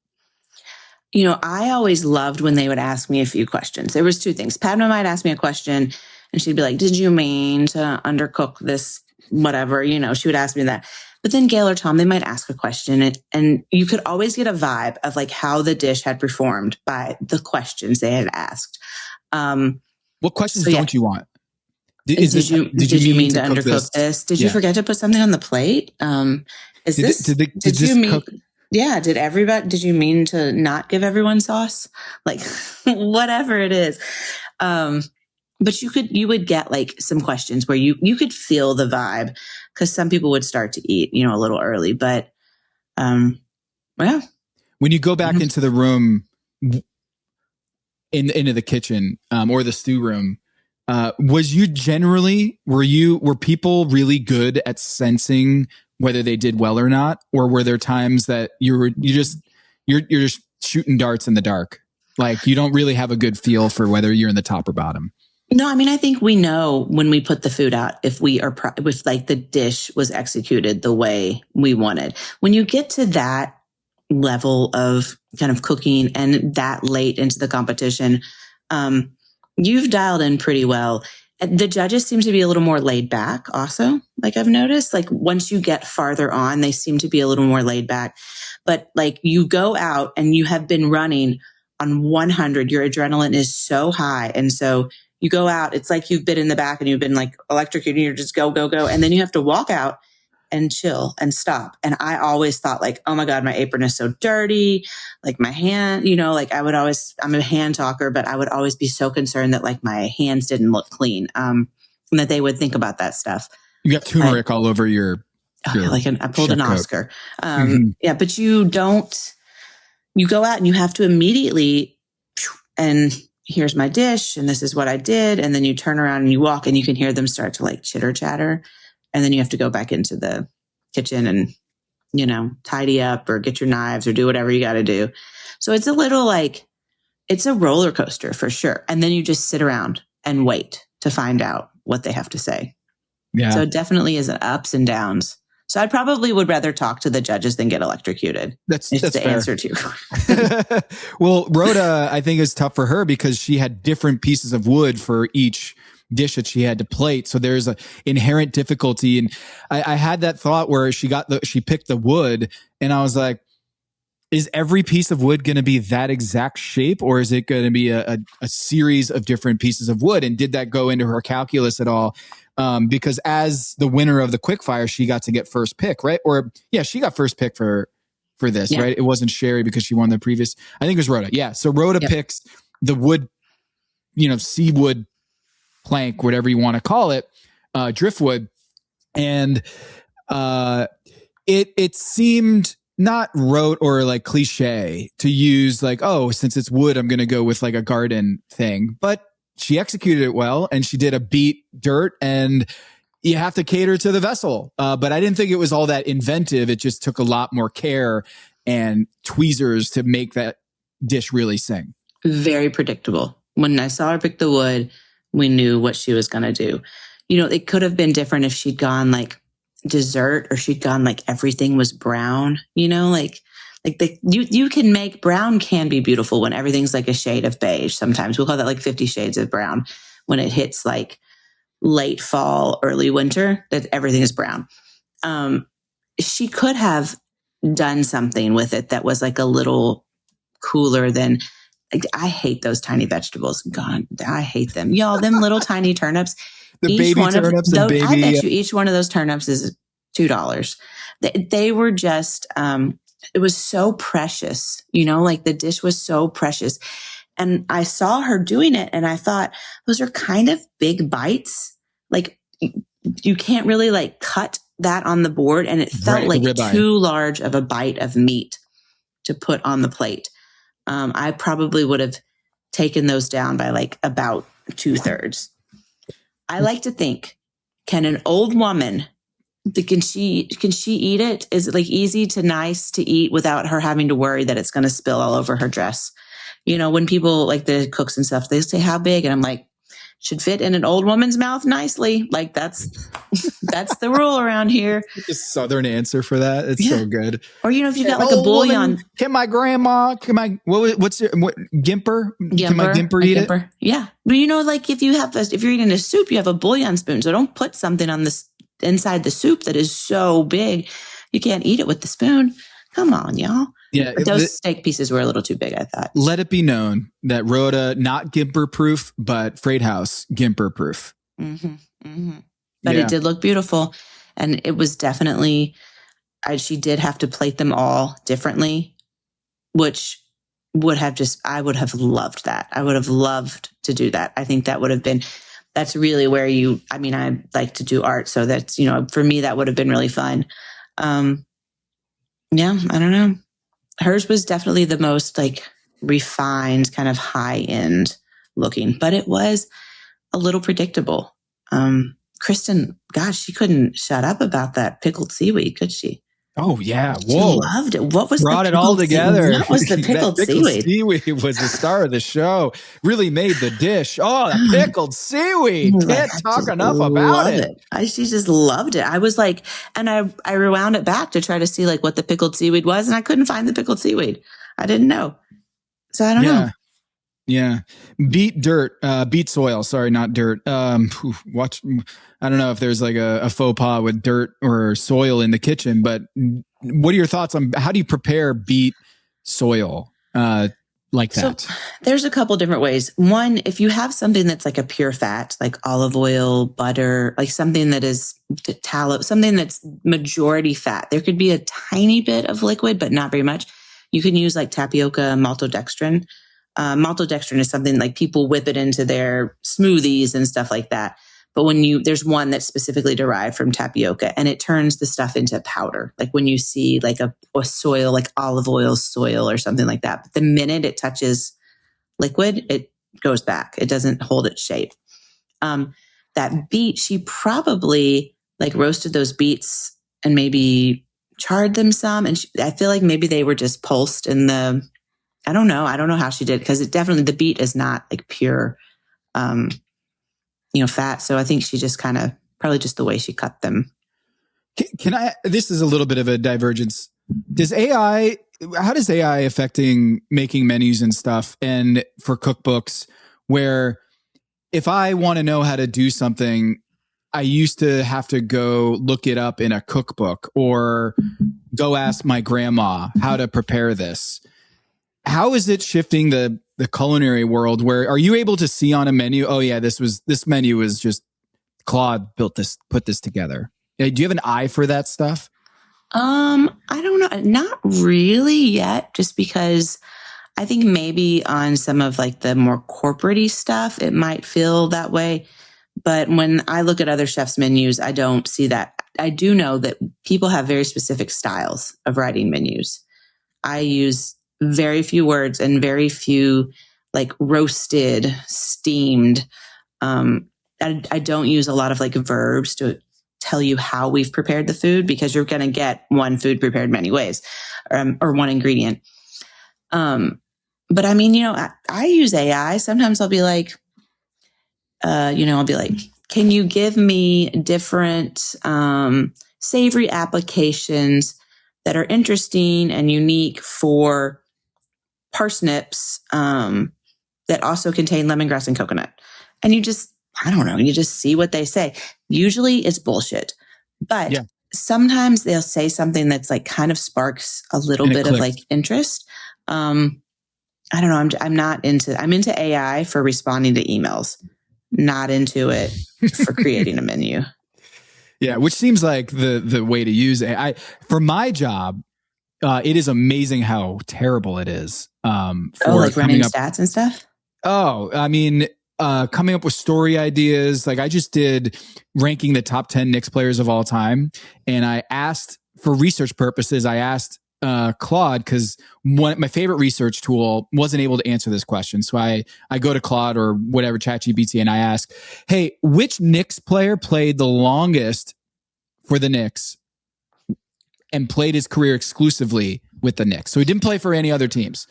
I always loved when they would ask me a few questions. There was 2 things. Padma might ask me a question and she'd be like, did you mean to undercook this? Whatever, she would ask me that. But then Gail or Tom, they might ask a question and you could always get a vibe of like how the dish had performed by the questions they had asked. What questions don't you want? Did you mean to undercook this? Did you forget to put something on the plate? Did you mean? Yeah. Did you mean to not give everyone sauce? Like whatever it is. But you would get like some questions where you could feel the vibe, because some people would start to eat, a little early, but, well, when you go back into the room, into the kitchen, or the stew room, were people really good at sensing whether they did well or not? Or were there times that you're just shooting darts in the dark? Like you don't really have a good feel for whether you're in the top or bottom. No, I mean, I think we know when we put the food out, if like the dish was executed the way we wanted. When you get to that level of kind of cooking and that late into the competition, you've dialed in pretty well. The judges seem to be a little more laid back also. Like I've noticed, like once you get farther on, they seem to be a little more laid back, but like you go out and you have been running on 100, your adrenaline is so high. And so you go out, it's like you've been in the back and you've been like electrocuted, you're just go, go, go. And then you have to walk out and chill and stop. And I always thought like, oh my God, my apron is so dirty. Like my hand, like I'm a hand talker, but I would always be so concerned that like my hands didn't look clean. And that they would think about that stuff. You got turmeric all over your I pulled an Oscar. Yeah, but you go out and you have to immediately, and here's my dish and this is what I did. And then you turn around and you walk and you can hear them start to like chitter chatter. And then you have to go back into the kitchen and, tidy up or get your knives or do whatever you got to do. So it's a little like, it's a roller coaster for sure. And then you just sit around and wait to find out what they have to say. Yeah. So it definitely is ups and downs. So I probably would rather talk to the judges than get electrocuted. That's the fair answer to your Well, Rhoda, I think is tough for her because she had different pieces of wood for each dish that she had to plate. So there's an inherent difficulty. And I had that thought where she picked the wood and I was like, is every piece of wood going to be that exact shape, or is it going to be a series of different pieces of wood? And did that go into her calculus at all? Because as the winner of the quickfire, she got to get first pick, right? Or yeah, she got first pick for this, right? It wasn't Sherry because she won the previous. I think it was Rhoda. Yeah. So Rhoda picks the wood, seawood plank, whatever you want to call it, driftwood. And it seemed not rote or like cliche to use like, oh, since it's wood, I'm going to go with like a garden thing. But she executed it well and she did a beat dirt, and you have to cater to the vessel. But I didn't think it was all that inventive. It just took a lot more care and tweezers to make that dish really sing. Very predictable. When I saw her pick the wood, we knew what she was going to do. It could have been different if she'd gone like dessert, or she'd gone like everything was brown, you can make brown can be beautiful when everything's like a shade of beige. Sometimes we'll call that like 50 shades of brown when it hits like late fall, early winter, that everything is brown. She could have done something with it that was like a little cooler than, I hate those tiny vegetables. God, I hate them. Y'all, them little tiny turnips. The baby turnips and baby. I bet you each one of those turnips is $2. They were just, it was so precious, like the dish was so precious. And I saw her doing it and I thought, those are kind of big bites. Like you can't really like cut that on the board. And it felt like too large of a bite of meat to put on the plate. I probably would have taken those down by like about 2/3. I like to think, can an old woman, can she eat it? Is it like easy to nice to eat without her having to worry that it's going to spill all over her dress? When people like the cooks and stuff, they say how big, and I'm like, should fit in an old woman's mouth nicely. Like that's the rule around here. The Southern answer for that. It's so good. Or if you got like a bouillon. Woman, can my grandma? What's your Gimper? Can my Gimper eat it? Yeah, but like if you're eating a soup, you have a bouillon spoon. So don't put something on this inside the soup that is so big you can't eat it with the spoon. Come on, y'all. Yeah, those steak pieces were a little too big, I thought. Let it be known that Rhoda, not Gimper proof, but Freight House Gimper proof. Mm-hmm. Mm-hmm. But it did look beautiful. And it was definitely, she did have to plate them all differently, which I would have loved that. I would have loved to do that. I think that would have been, that's really where I like to do art. So that's, for me, that would have been really fun. Yeah, I don't know. Hers was definitely the most like refined, kind of high end looking, but it was a little predictable. Kristen, gosh, she couldn't shut up about that pickled seaweed, could she? Oh yeah, she loved it. What was brought it all together? What was the pickled seaweed? Seaweed was the star of the show. Really made the dish. Oh, the pickled seaweed! Can't talk enough about it. She just loved it. I was like, and I rewound it back to try to see like what the pickled seaweed was, and I couldn't find the pickled seaweed. I didn't know, so I don't know. Yeah. Beat soil. Sorry, not dirt. Watch. I don't know if there's like a faux pas with dirt or soil in the kitchen, but what are your thoughts on how do you prepare beet soil like that? So there's a couple different ways. One, if you have something that's like a pure fat, like olive oil, butter, like something that is tallow, something that's majority fat, there could be a tiny bit of liquid, but not very much. You can use like tapioca, maltodextrin. Maltodextrin is something like people whip it into their smoothies and stuff like that. But there's one that's specifically derived from tapioca and it turns the stuff into powder. Like when you see like a soil, like olive oil soil or something like that, but the minute it touches liquid, it goes back. It doesn't hold its shape. That beet, she probably like roasted those beets and maybe charred them some. And I feel like maybe they were just pulsed in I don't know how she did, because the beet is not like pure, fat. So I think she just probably just the way she cut them. This is a little bit of a divergence. How does AI affecting making menus and stuff and for cookbooks, where if I want to know how to do something, I used to have to go look it up in a cookbook or go ask my grandma how to prepare this. How is it shifting the culinary world, where are you able to see on a menu, oh yeah, this menu was just Claude put this together? Do you have an eye for that stuff? I don't know. Not really yet, just because I think maybe on some of like the more corporate-y stuff, it might feel that way. But when I look at other chefs' menus, I don't see that. I do know that people have very specific styles of writing menus. I use very few words and very few like roasted, steamed. I don't use a lot of like verbs to tell you how we've prepared the food, because you're going to get one food prepared many ways, or one ingredient. But I mean, I use AI. Sometimes I'll be like, can you give me different savory applications that are interesting and unique for parsnips that also contain lemongrass and coconut? And you just see what they say. Usually it's bullshit, but sometimes they'll say something that's like kind of sparks a little bit of like interest. I don't know. I'm into AI for responding to emails, not into it for creating a menu. Yeah, which seems like the way to use AI. For my job, it is amazing how terrible it is. Like running stats and stuff? Oh, I mean, coming up with story ideas. Like I just did ranking the top 10 Knicks players of all time. And I asked, for research purposes, Claude, because my favorite research tool wasn't able to answer this question. So I go to Claude or whatever, ChatGPT, and I ask, hey, which Knicks player played the longest for the Knicks and played his career exclusively with the Knicks? So he didn't play for any other teams.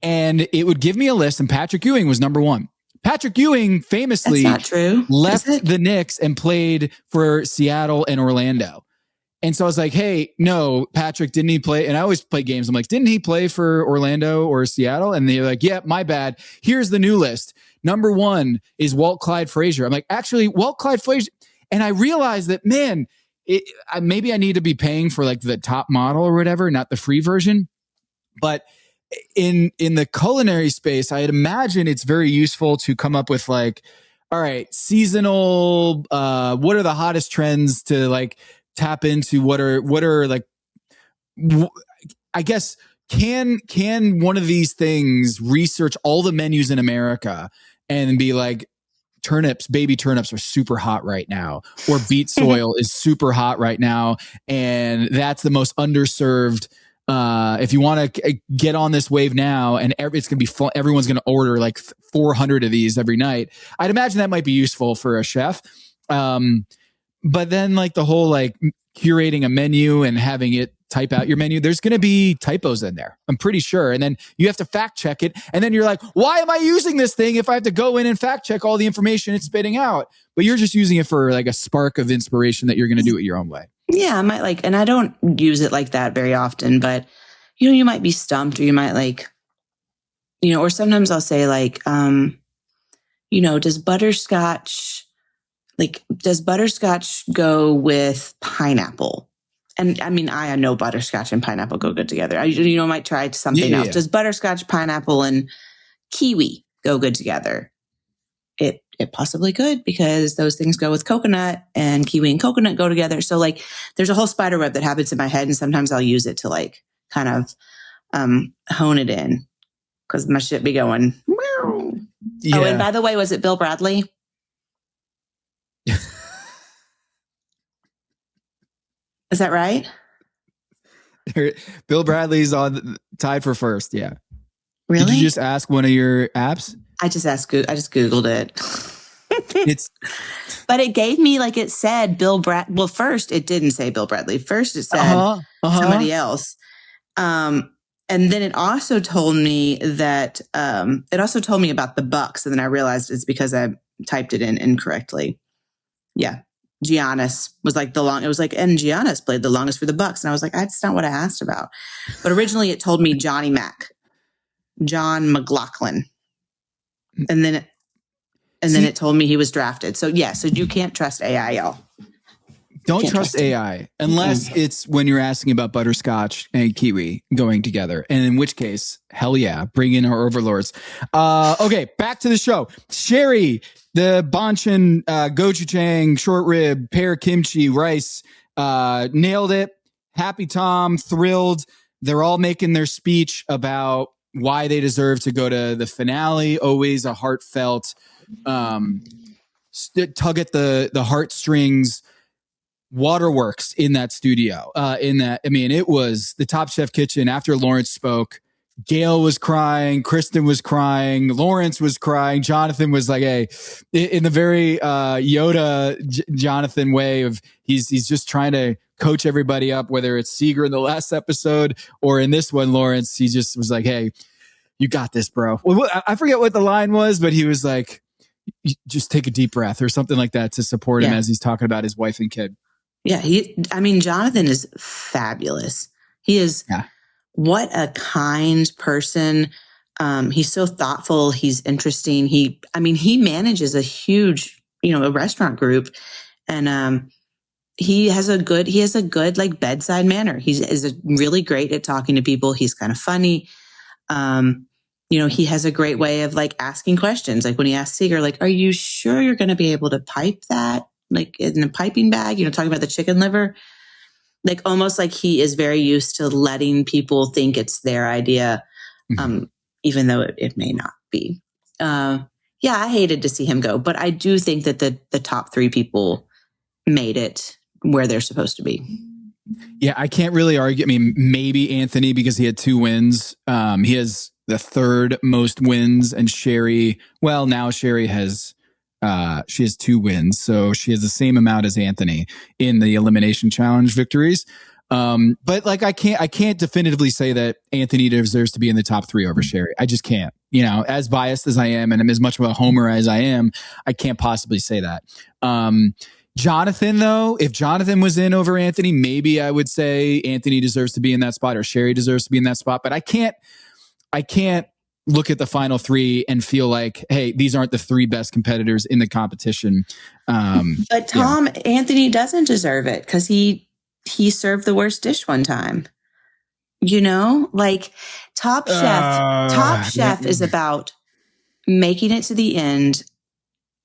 And it would give me a list, and Patrick Ewing was number one. Patrick Ewing famously left the Knicks and played for Seattle and Orlando. And so I was like, hey, no, Patrick, didn't he play? And I always play games. I'm like, didn't he play for Orlando or Seattle? And they're like, yeah, my bad. Here's the new list. Number one is Walt Clyde Frazier. I'm like, actually, Walt Clyde Frazier. And I realized that, man, maybe I need to be paying for like the top model or whatever, not the free version. But in the culinary space, I'd imagine it's very useful to come up with like all right, seasonal, what are the hottest trends to like tap into? What are like, I guess, can one of these things research all the menus in America and be like, baby turnips are super hot right now, or beet soil is super hot right now, and that's the most underserved. If you want to get on this wave now, and it's going to be fun, everyone's going to order like 400 of these every night. I'd imagine that might be useful for a chef. But then like the whole like curating a menu and having it type out your menu, there's going to be typos in there, I'm pretty sure. And then you have to fact check it. And then you're like, why am I using this thing if I have to go in and fact check all the information it's spitting out? But you're just using it for like a spark of inspiration that you're going to do it your own way. Yeah, I might like, and I don't use it like that very often, but you know, you might be stumped, or you might like, you know, or sometimes I'll say like, you know, does butterscotch go with pineapple? And I mean, I know butterscotch and pineapple go good together. I, you know, might try something else. Yeah. Does butterscotch, pineapple, and kiwi go good together? It possibly could, because those things go with coconut, and kiwi and coconut go together. So like there's a whole spider web that happens in my head, and sometimes I'll use it to like kind of hone it in, because my shit be going. Yeah. Oh, and by the way, was it Bill Bradley? Is that right? Bill Bradley's tied for first. Yeah. Really? Did you just ask one of your apps? I just Googled it. But it gave me, like, it said well, first it didn't say Bill Bradley. First it said somebody else. And then it also told me that, it also told me about the Bucks. And then I realized it's because I typed it in incorrectly. Yeah. Giannis was like it was like, and Giannis played the longest for the Bucks. And I was like, that's not what I asked about. But originally it told me John McLaughlin. And then it told me he was drafted. So yeah, so you can't trust AI, y'all. Don't trust AI unless it's when you're asking about butterscotch and kiwi going together. And in which case, hell yeah, bring in our overlords. Okay, back to the show. Sherry, the banchan, gochujang, short rib, pear kimchi, rice, nailed it. Happy Tom, thrilled. They're all making their speech about why they deserve to go to the finale. Always a heartfelt tug at the heartstrings. Waterworks in that studio. It was the Top Chef kitchen. After Lawrence spoke, Gail was crying, Kristen was crying, Lawrence was crying, Jonathan was like, hey, in the very Yoda Jonathan way of he's just trying to coach everybody up, whether it's Seeger in the last episode or in this one, Lawrence, he just was like, hey, you got this, bro. Well, I forget what the line was, but he was like, just take a deep breath or something like that to support him as he's talking about his wife and kid. Yeah, Jonathan is fabulous. He is what a kind person. He's so thoughtful. He's interesting. He manages a huge, a restaurant group, and he has a good like bedside manner. He is really great at talking to people. He's kind of funny. He has a great way of like asking questions. Like when he asked Seeger, like, are you sure you're going to be able to pipe that? Like in a piping bag, talking about the chicken liver, like almost like he is very used to letting people think it's their idea, even though it may not be. I hated to see him go, but I do think that the top three people made it where they're supposed to be. Yeah, I can't really argue. I mean, maybe Anthony because he had 2 wins. He has the 3rd most wins, and Sherry. Well, now Sherry has. She has 2 wins, so she has the same amount as Anthony in the elimination challenge victories. But like I can't definitively say that Anthony deserves to be in the top 3 over Sherry. I just can't. As biased as I am, and I'm as much of a homer as I am, I can't possibly say that. Jonathan, though, if Jonathan was in over Anthony, maybe I would say Anthony deserves to be in that spot or Sherry deserves to be in that spot. But I can't look at the final 3 and feel like, hey, these aren't the 3 best competitors in the competition. But Tom, Anthony doesn't deserve it because he served the worst dish one time. Like Top Chef is about making it to the end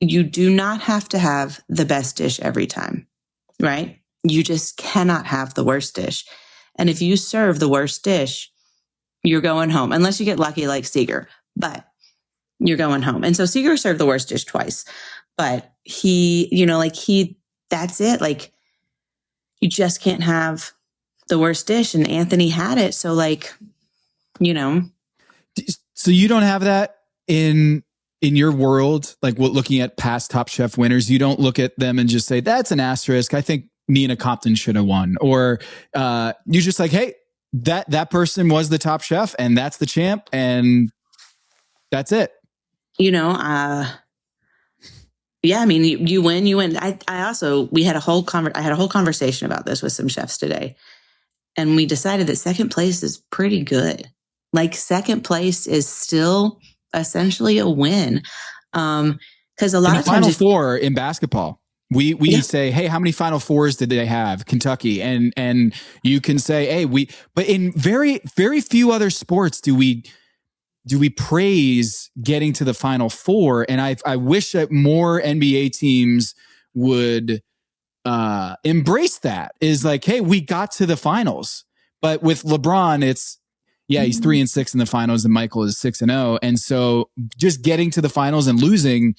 you do not have to have the best dish every time, right? You just cannot have the worst dish. And if you serve the worst dish, you're going home, unless you get lucky like Seeger, but you're going home. And so Seeger served the worst dish twice, but that's it. Like, you just can't have the worst dish. And Anthony had it. So So you don't have that in your world, like looking at past Top Chef winners, you don't look at them and just say, that's an asterisk. I think Nina Compton should have won. Or you're just like, hey, that person was the top chef and that's the champ and that's it. Yeah, I mean, you win, you win. I had a whole conversation about this with some chefs today, and we decided that second place is pretty good. Like, second place is still essentially a win. Because a lot of times, Final Four in basketball, we say, hey, how many Final Fours did they have? Kentucky, and you can say, hey, but in very, very few other sports do we praise getting to the Final Four. And I wish that more NBA teams would embrace that. Is like, hey, we got to the finals. But with LeBron, it's, he's 3-6 in the finals and Michael is 6-0. And so just getting to the finals and losing,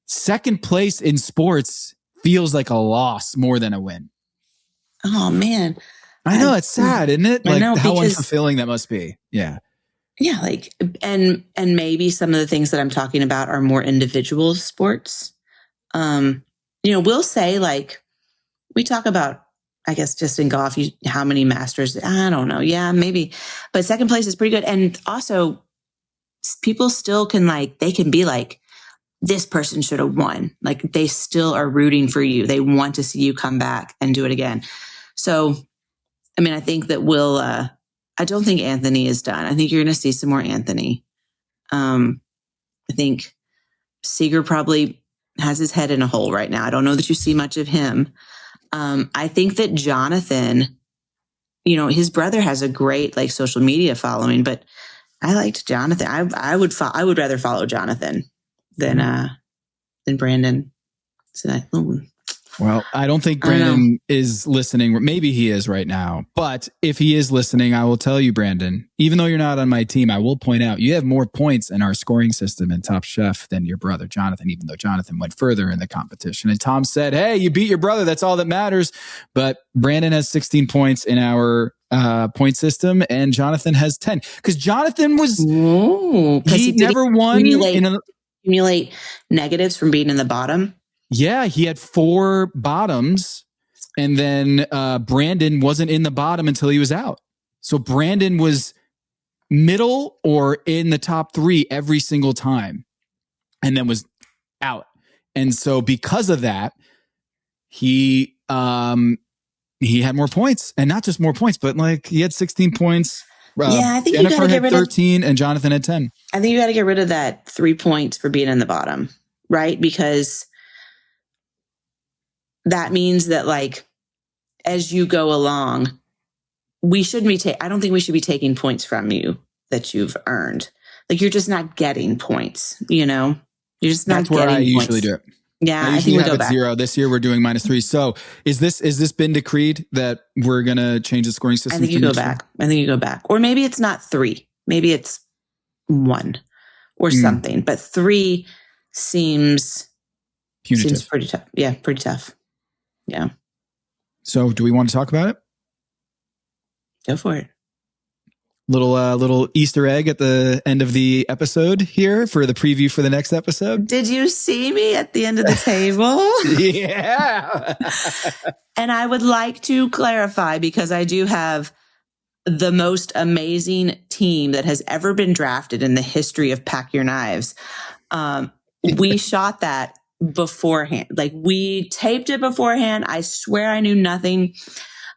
second place in sports feels like a loss more than a win. Oh, man. I know, it's sad, isn't it? Like, how unfulfilling that must be. Yeah. Yeah, like, and maybe some of the things that I'm talking about are more individual sports. We'll say, like, we talk about, I guess, just in golf, how many Masters, I don't know. Yeah, maybe. But second place is pretty good. And also, people still can, like, they can be like, this person should have won. Like, they still are rooting for you. They want to see you come back and do it again. So, I mean, I think that I don't think Anthony is done. I think you're going to see some more Anthony. I think Seeger probably has his head in a hole right now. I don't know that you see much of him. I think that Jonathan, his brother has a great, like, social media following, but I liked Jonathan. I would rather follow Jonathan than Brandon. So well, I don't think Brandon is listening. Maybe he is right now. But if he is listening, I will tell you, Brandon, even though you're not on my team, I will point out you have more points in our scoring system in Top Chef than your brother, Jonathan, even though Jonathan went further in the competition. And Tom said, hey, you beat your brother. That's all that matters. But Brandon has 16 points in our point system and Jonathan has 10. Because Jonathan he never won. Accumulate negatives from being in the bottom. Yeah, he had 4 bottoms, and then Brandon wasn't in the bottom until he was out. So Brandon was middle or in the top 3 every single time, and then was out. And so because of that, he had more points, and not just more points, but like he had 16 points. I think Jennifer had 13, and Jonathan had 10. I think you got to get rid of that 3 points for being in the bottom, right? Because that means that, like, as you go along, I don't think we should be taking points from you that you've earned. Like, you're just not getting points, You're just not That's getting where I points. usually do it. Yeah, I usually have it 0. This year we're doing -3. So is this been decreed that we're going to change the scoring system? I think you go back. Or maybe it's not 3. Maybe it's 1 or something. But 3 seems pretty tough. Yeah, pretty tough. Yeah. So do we want to talk about it? Go for it. Little Easter egg at the end of the episode here for the preview for the next episode. Did you see me at the end of the table? Yeah. And I would like to clarify, because I do have the most amazing team that has ever been drafted in the history of Pack Your Knives. We shot that beforehand. Like, we taped it beforehand. I swear I knew nothing.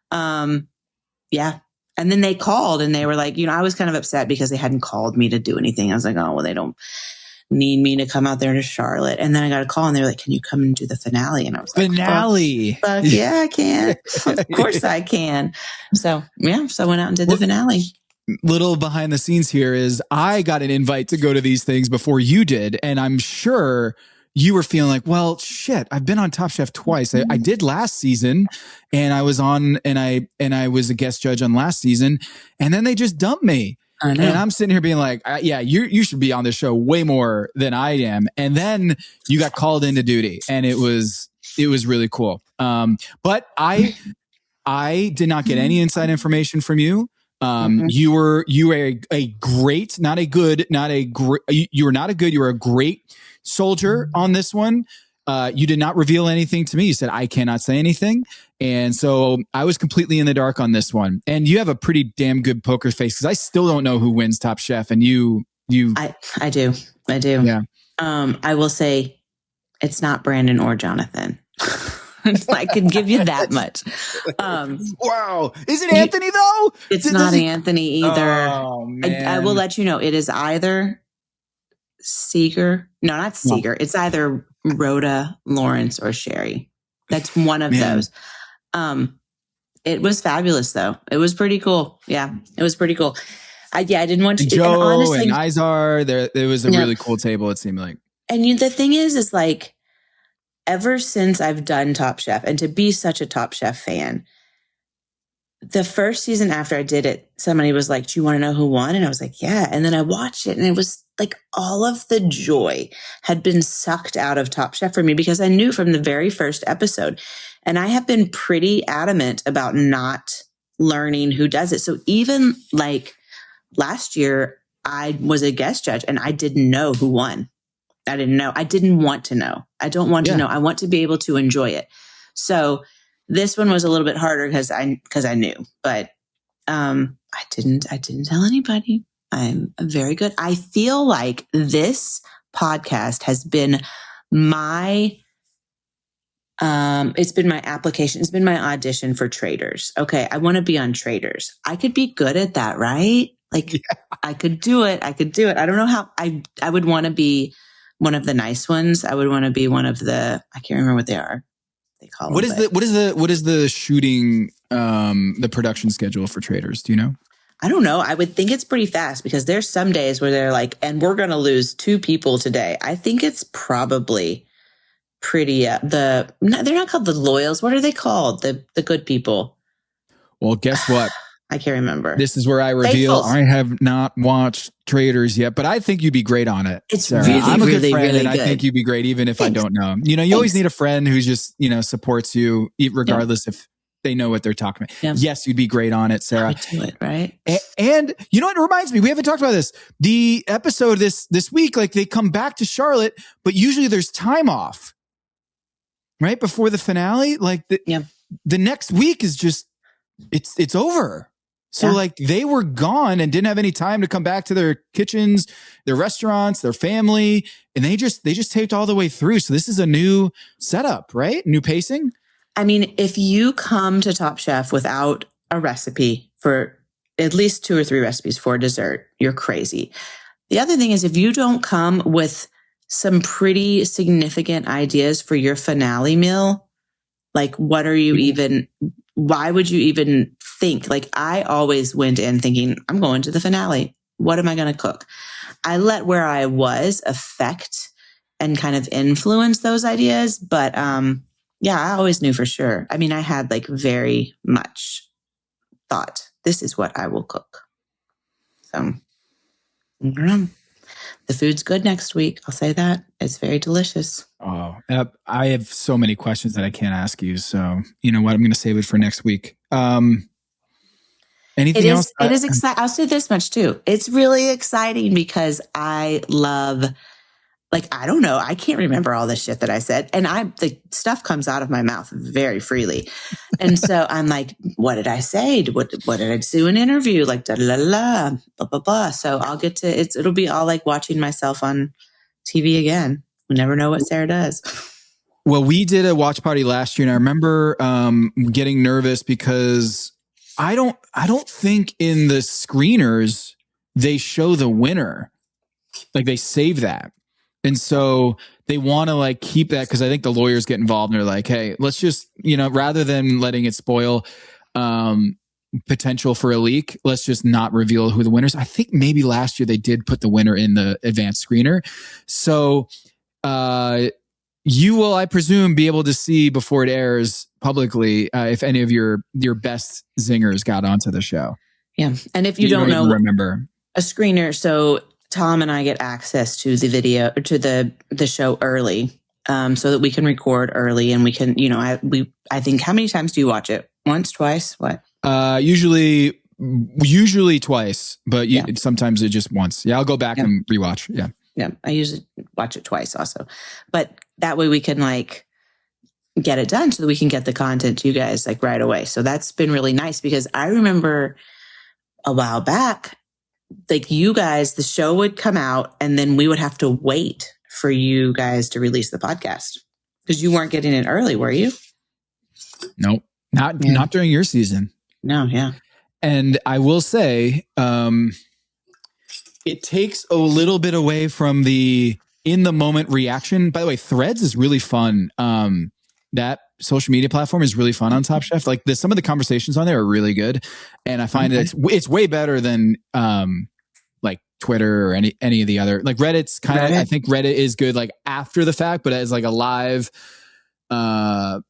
Yeah. And then they called and they were like, I was kind of upset because they hadn't called me to do anything. I was like, oh, well, they don't need me to come out there to Charlotte. And then I got a call and they were like, can you come and do the finale? And I was like, finale. Fuck yeah, I can. Of course I can. So I went out and did the finale. Little behind the scenes here is I got an invite to go to these things before you did. And I'm sure you were feeling like, well, shit, I've been on Top Chef twice. I did last season, and I was on, and I was a guest judge on last season, and then they just dumped me. I know. And I'm sitting here being like, yeah, you should be on this show way more than I am. And then you got called into duty, and it was really cool. But I did not get any inside information from you. You were a great, not a good, you were not a good, you were a great soldier on this one. You did not reveal anything to me. You said, I cannot say anything. And so I was completely in the dark on this one. And you have a pretty damn good poker face, because I still don't know who wins Top Chef. And I do. Yeah. I will say it's not Brandon or Jonathan. I can give you that much. Wow. Is it Anthony though? It's not Anthony either. Oh, man. I will let you know. It is either Seeger. No, not Seeger. It's either Rhoda, Lawrence, or Sherry. That's one of those. It was fabulous though. It was pretty cool. Yeah, it was pretty cool. I didn't want to. And Joe and, honestly, and Izar, there was a really cool table, it seemed like. And the thing is like, ever since I've done Top Chef, and to be such a Top Chef fan, the first season after I did it, somebody was like, do you want to know who won? And I was like, yeah. And then I watched it, and it was like all of the joy had been sucked out of Top Chef for me, because I knew from the very first episode, and I have been pretty adamant about not learning who does it. So even like last year, I was a guest judge and I didn't know who won. I didn't know. I didn't want to know. I don't want to know. I want to be able to enjoy it. So this one was a little bit harder because I knew, but I didn't tell anybody. I'm very good. I feel like this podcast has been my it's been my application. It's been my audition for Traders. Okay. I want to be on Traders. I could be good at that, right? Like I could do it. I don't know how I would want to be one of the nice ones. I would want to be one of the, I can't remember what they are. They call them. What is the shooting, the production schedule for Traders? Do you know? I don't know. I would think it's pretty fast, because there's some days where they're like, and we're going to lose 2 people today. I think it's probably pretty, they're not called the loyals. What are they called? The good people. Well, guess what? I can't remember. This is where I reveal I have not watched Traders yet, but I think you'd be great on it. It's Sarah. really, I'm a good really, friend, really and good. I think you'd be great, even if I don't know. You always need a friend who just, supports you, regardless if they know what they're talking about. Yeah. Yes, you'd be great on it, Sarah. Do it, right? And you know what? It reminds me, we haven't talked about this. The episode this week, like they come back to Charlotte, but usually there's time off, right? Before the finale. Like the next week is just, it's over. So like they were gone and didn't have any time to come back to their kitchens, their restaurants, their family. And they just taped all the way through. So this is a new setup, right? New pacing. I mean, if you come to Top Chef without a recipe for at least 2 or 3 recipes for dessert, you're crazy. The other thing is, if you don't come with some pretty significant ideas for your finale meal, like what are you even, why would you even think? Like I always went in thinking, I'm going to the finale. What am I going to cook? I let where I was affect and kind of influence those ideas. But I always knew for sure. I mean, I had like very much thought, this is what I will cook. So the food's good next week. I'll say that. It's very delicious. Oh, I have so many questions that I can't ask you. So you know what? I'm going to save it for next week. Anything else? It is exciting. I'll say this much too. It's really exciting because I love, like, I don't know. I can't remember all the shit that I said. And the stuff comes out of my mouth very freely. And so I'm like, what did I say? What did I do in an interview? Like, da la la, blah, blah, blah. So I'll get to, it'll be all like watching myself on TV again. We never know what Sarah does. Well, we did a watch party last year, and I remember getting nervous because I don't think in the screeners they show the winner. Like they save that. And so they want to like keep that, because I think the lawyers get involved and they're like, hey, let's just, rather than letting it spoil potential for a leak, let's just not reveal who the winners. I think maybe last year they did put the winner in the advanced screener. So you will, I presume, be able to see before it airs publicly if any of your best zingers got onto the show. Yeah. And if you don't know, remember a screener. So Tom and I get access to the video, to the show early, so that we can record early and we can, I think, how many times do you watch it? Once, twice, what? Usually twice, but sometimes it just once. Yeah. I'll go back and rewatch. Yeah. Yeah. I usually watch it twice also, but that way we can get it done so that we can get the content to you guys right away. So that's been really nice because I remember a while back, you guys, the show would come out and then we would have to wait for you guys to release the podcast because you weren't getting it early, were you? Nope. Not during your season. No. Yeah. And I will say, it takes a little bit away from the in the moment reaction. By the way, Threads is really fun. That social media platform is really fun on Top Chef. Some of the conversations on there are really good. And I find that it's way better than, Twitter or any of the other, Reddit's kind of, I think Reddit is good, after the fact, but as a live, I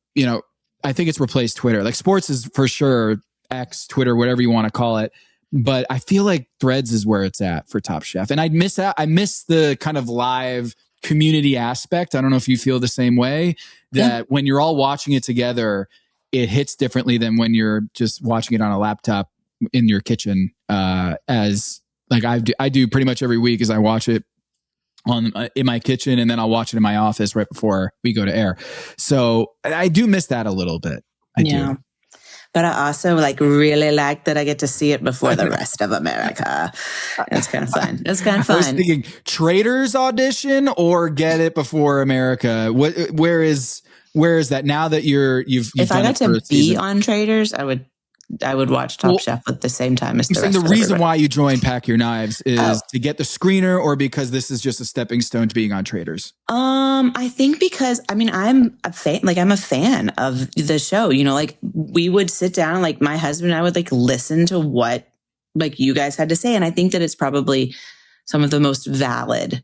think it's replaced Twitter. Sports is for sure X, Twitter, whatever you want to call it. But I feel like Threads is where it's at for Top Chef. And I miss the kind of live community aspect. I don't know if you feel the same way, that when you're all watching it together, it hits differently than when you're just watching it on a laptop in your kitchen. I do pretty much every week, is I watch it in my kitchen and then I'll watch it in my office right before we go to air. So I do miss that a little bit. I do. But I also really like that I get to see it before the rest of America. It's kind of fun. It's kind of fun. I was thinking Traitors audition or get it before America. Where is that now that you've if done I got to be season? On Traitors, I would watch Top Chef at the same time as the rest of the reason why you joined Pack Your Knives is to get the screener, or because this is just a stepping stone to being on Traitors? I think because I'm a fan. I'm a fan of the show. We would sit down. My husband and I would listen to what you guys had to say, and I think that it's probably some of the most valid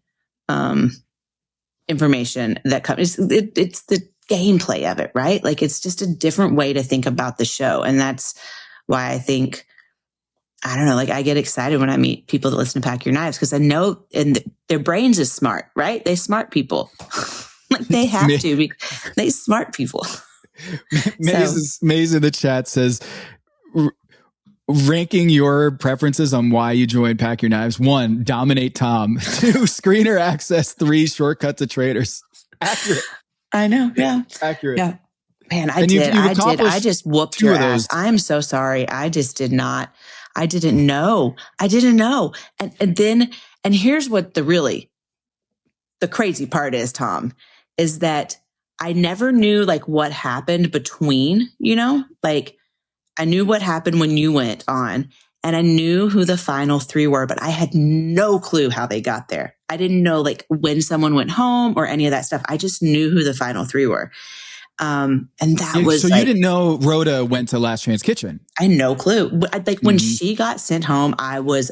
information that comes. It's the gameplay of it, right? It's just a different way to think about the show. And that's why I think, I don't know, I get excited when I meet people that listen to Pack Your Knives, because I know, and their brains is smart, right? They smart people. They have to. They smart people. Maze in the chat says, ranking your preferences on why you joined Pack Your Knives: 1, dominate Tom; 2, screener access; 3, shortcut to Traders. Accurate. I know. Yeah. Accurate. Yeah. Man, I did. I just whooped your ass. I'm so sorry. I just did not. I didn't know. And here's what the crazy part is, Tom, is that I never knew what happened between, I knew what happened when you went on, and I knew who the final 3 were, but I had no clue how they got there. I didn't know when someone went home or any of that stuff. I just knew who the final 3 were. And that was so you didn't know Rhoda went to Last Chance Kitchen. I had no clue. When she got sent home, I was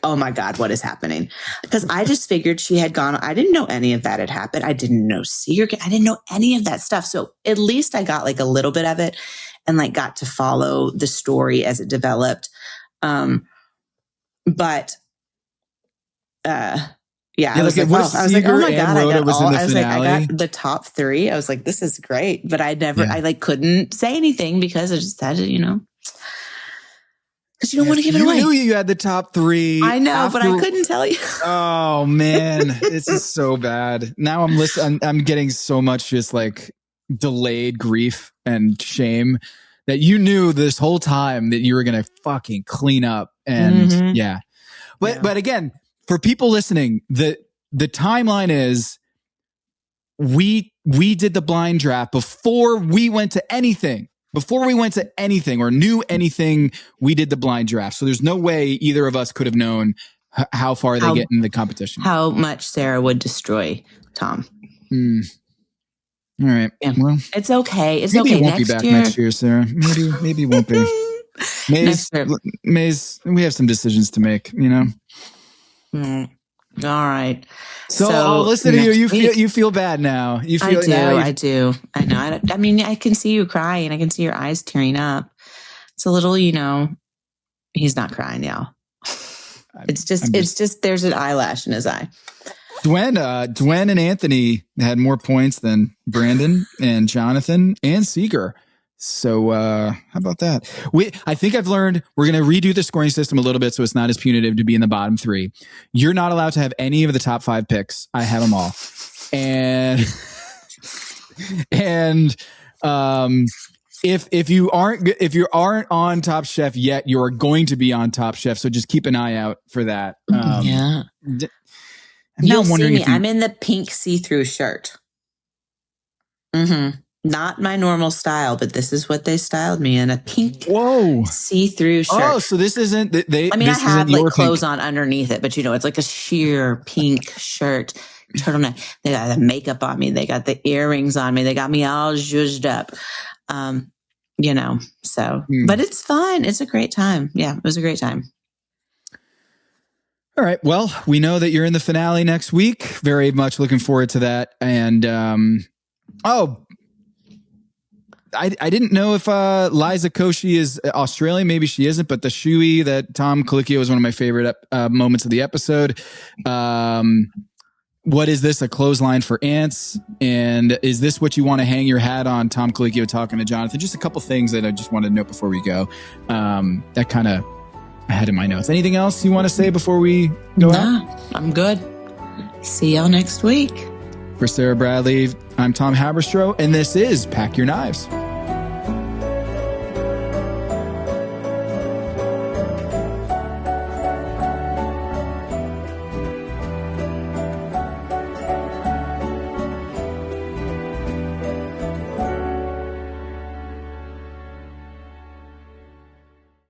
oh my God, what is happening? Because I just figured she had gone. I didn't know any of that had happened. I didn't know I didn't know any of that stuff. So at least I got a little bit of it, and got to follow the story as it developed. Yeah, I was oh my God, I got the top 3. I was this is great. But I never, I couldn't say anything because I just had to, because you don't want to give it away. You knew you had the top 3. I know, but I couldn't tell you. Oh man, this is so bad. Now I'm getting so much just delayed grief and shame that you knew this whole time that you were going to fucking clean up. And but again, for people listening, the timeline is we did the blind draft before we went to anything. Before we went to anything or knew anything, we did the blind draft. So there's no way either of us could have known how far they get in the competition. How much Sarah would destroy Tom. All right. Yeah. Well, it's okay. It's maybe okay. It won't be back next year, Sarah. Maybe it won't be. Maze, we have some decisions to make, All right. So I'll listen to you. You feel bad now. You feel I do. I know. I mean, I can see you crying. I can see your eyes tearing up. It's a little, he's not crying, y'all. It's just there's an eyelash in his eye. Dwen and Anthony had more points than Brandon and Jonathan and Seeger. So how about that? I think I've learned we're going to redo the scoring system a little bit so it's not as punitive to be in the bottom three. You're not allowed to have any of the top 5 picks. I have them all. And if you aren't on Top Chef yet, you are going to be on Top Chef. So just keep an eye out for that. Yeah. You'll see me. I'm in the pink see-through shirt. Mm-hmm. Not my normal style, but this is what they styled me in, a pink see-through shirt. Oh, so this isn't I have like clothes on underneath it, but it's like a sheer pink shirt, turtleneck. They got the makeup on me. They got the earrings on me. They got me all zhuzhed up. But it's fun. It's a great time. Yeah, it was a great time. All right. Well, we know that you're in the finale next week. Very much looking forward to that. And, I didn't know if Liza Koshy is Australian. Maybe she isn't, but the shoey that Tom Colicchio was one of my favorite moments of the episode. What is this? A clothesline for ants? And is this what you want to hang your hat on? Tom Colicchio talking to Jonathan. Just a couple things that I just wanted to note before we go. That kind of I had in my notes. Anything else you want to say before we go out? I'm good. See y'all next week. For Sarah Bradley, I'm Tom Haberstroh, and this is Pack Your Knives.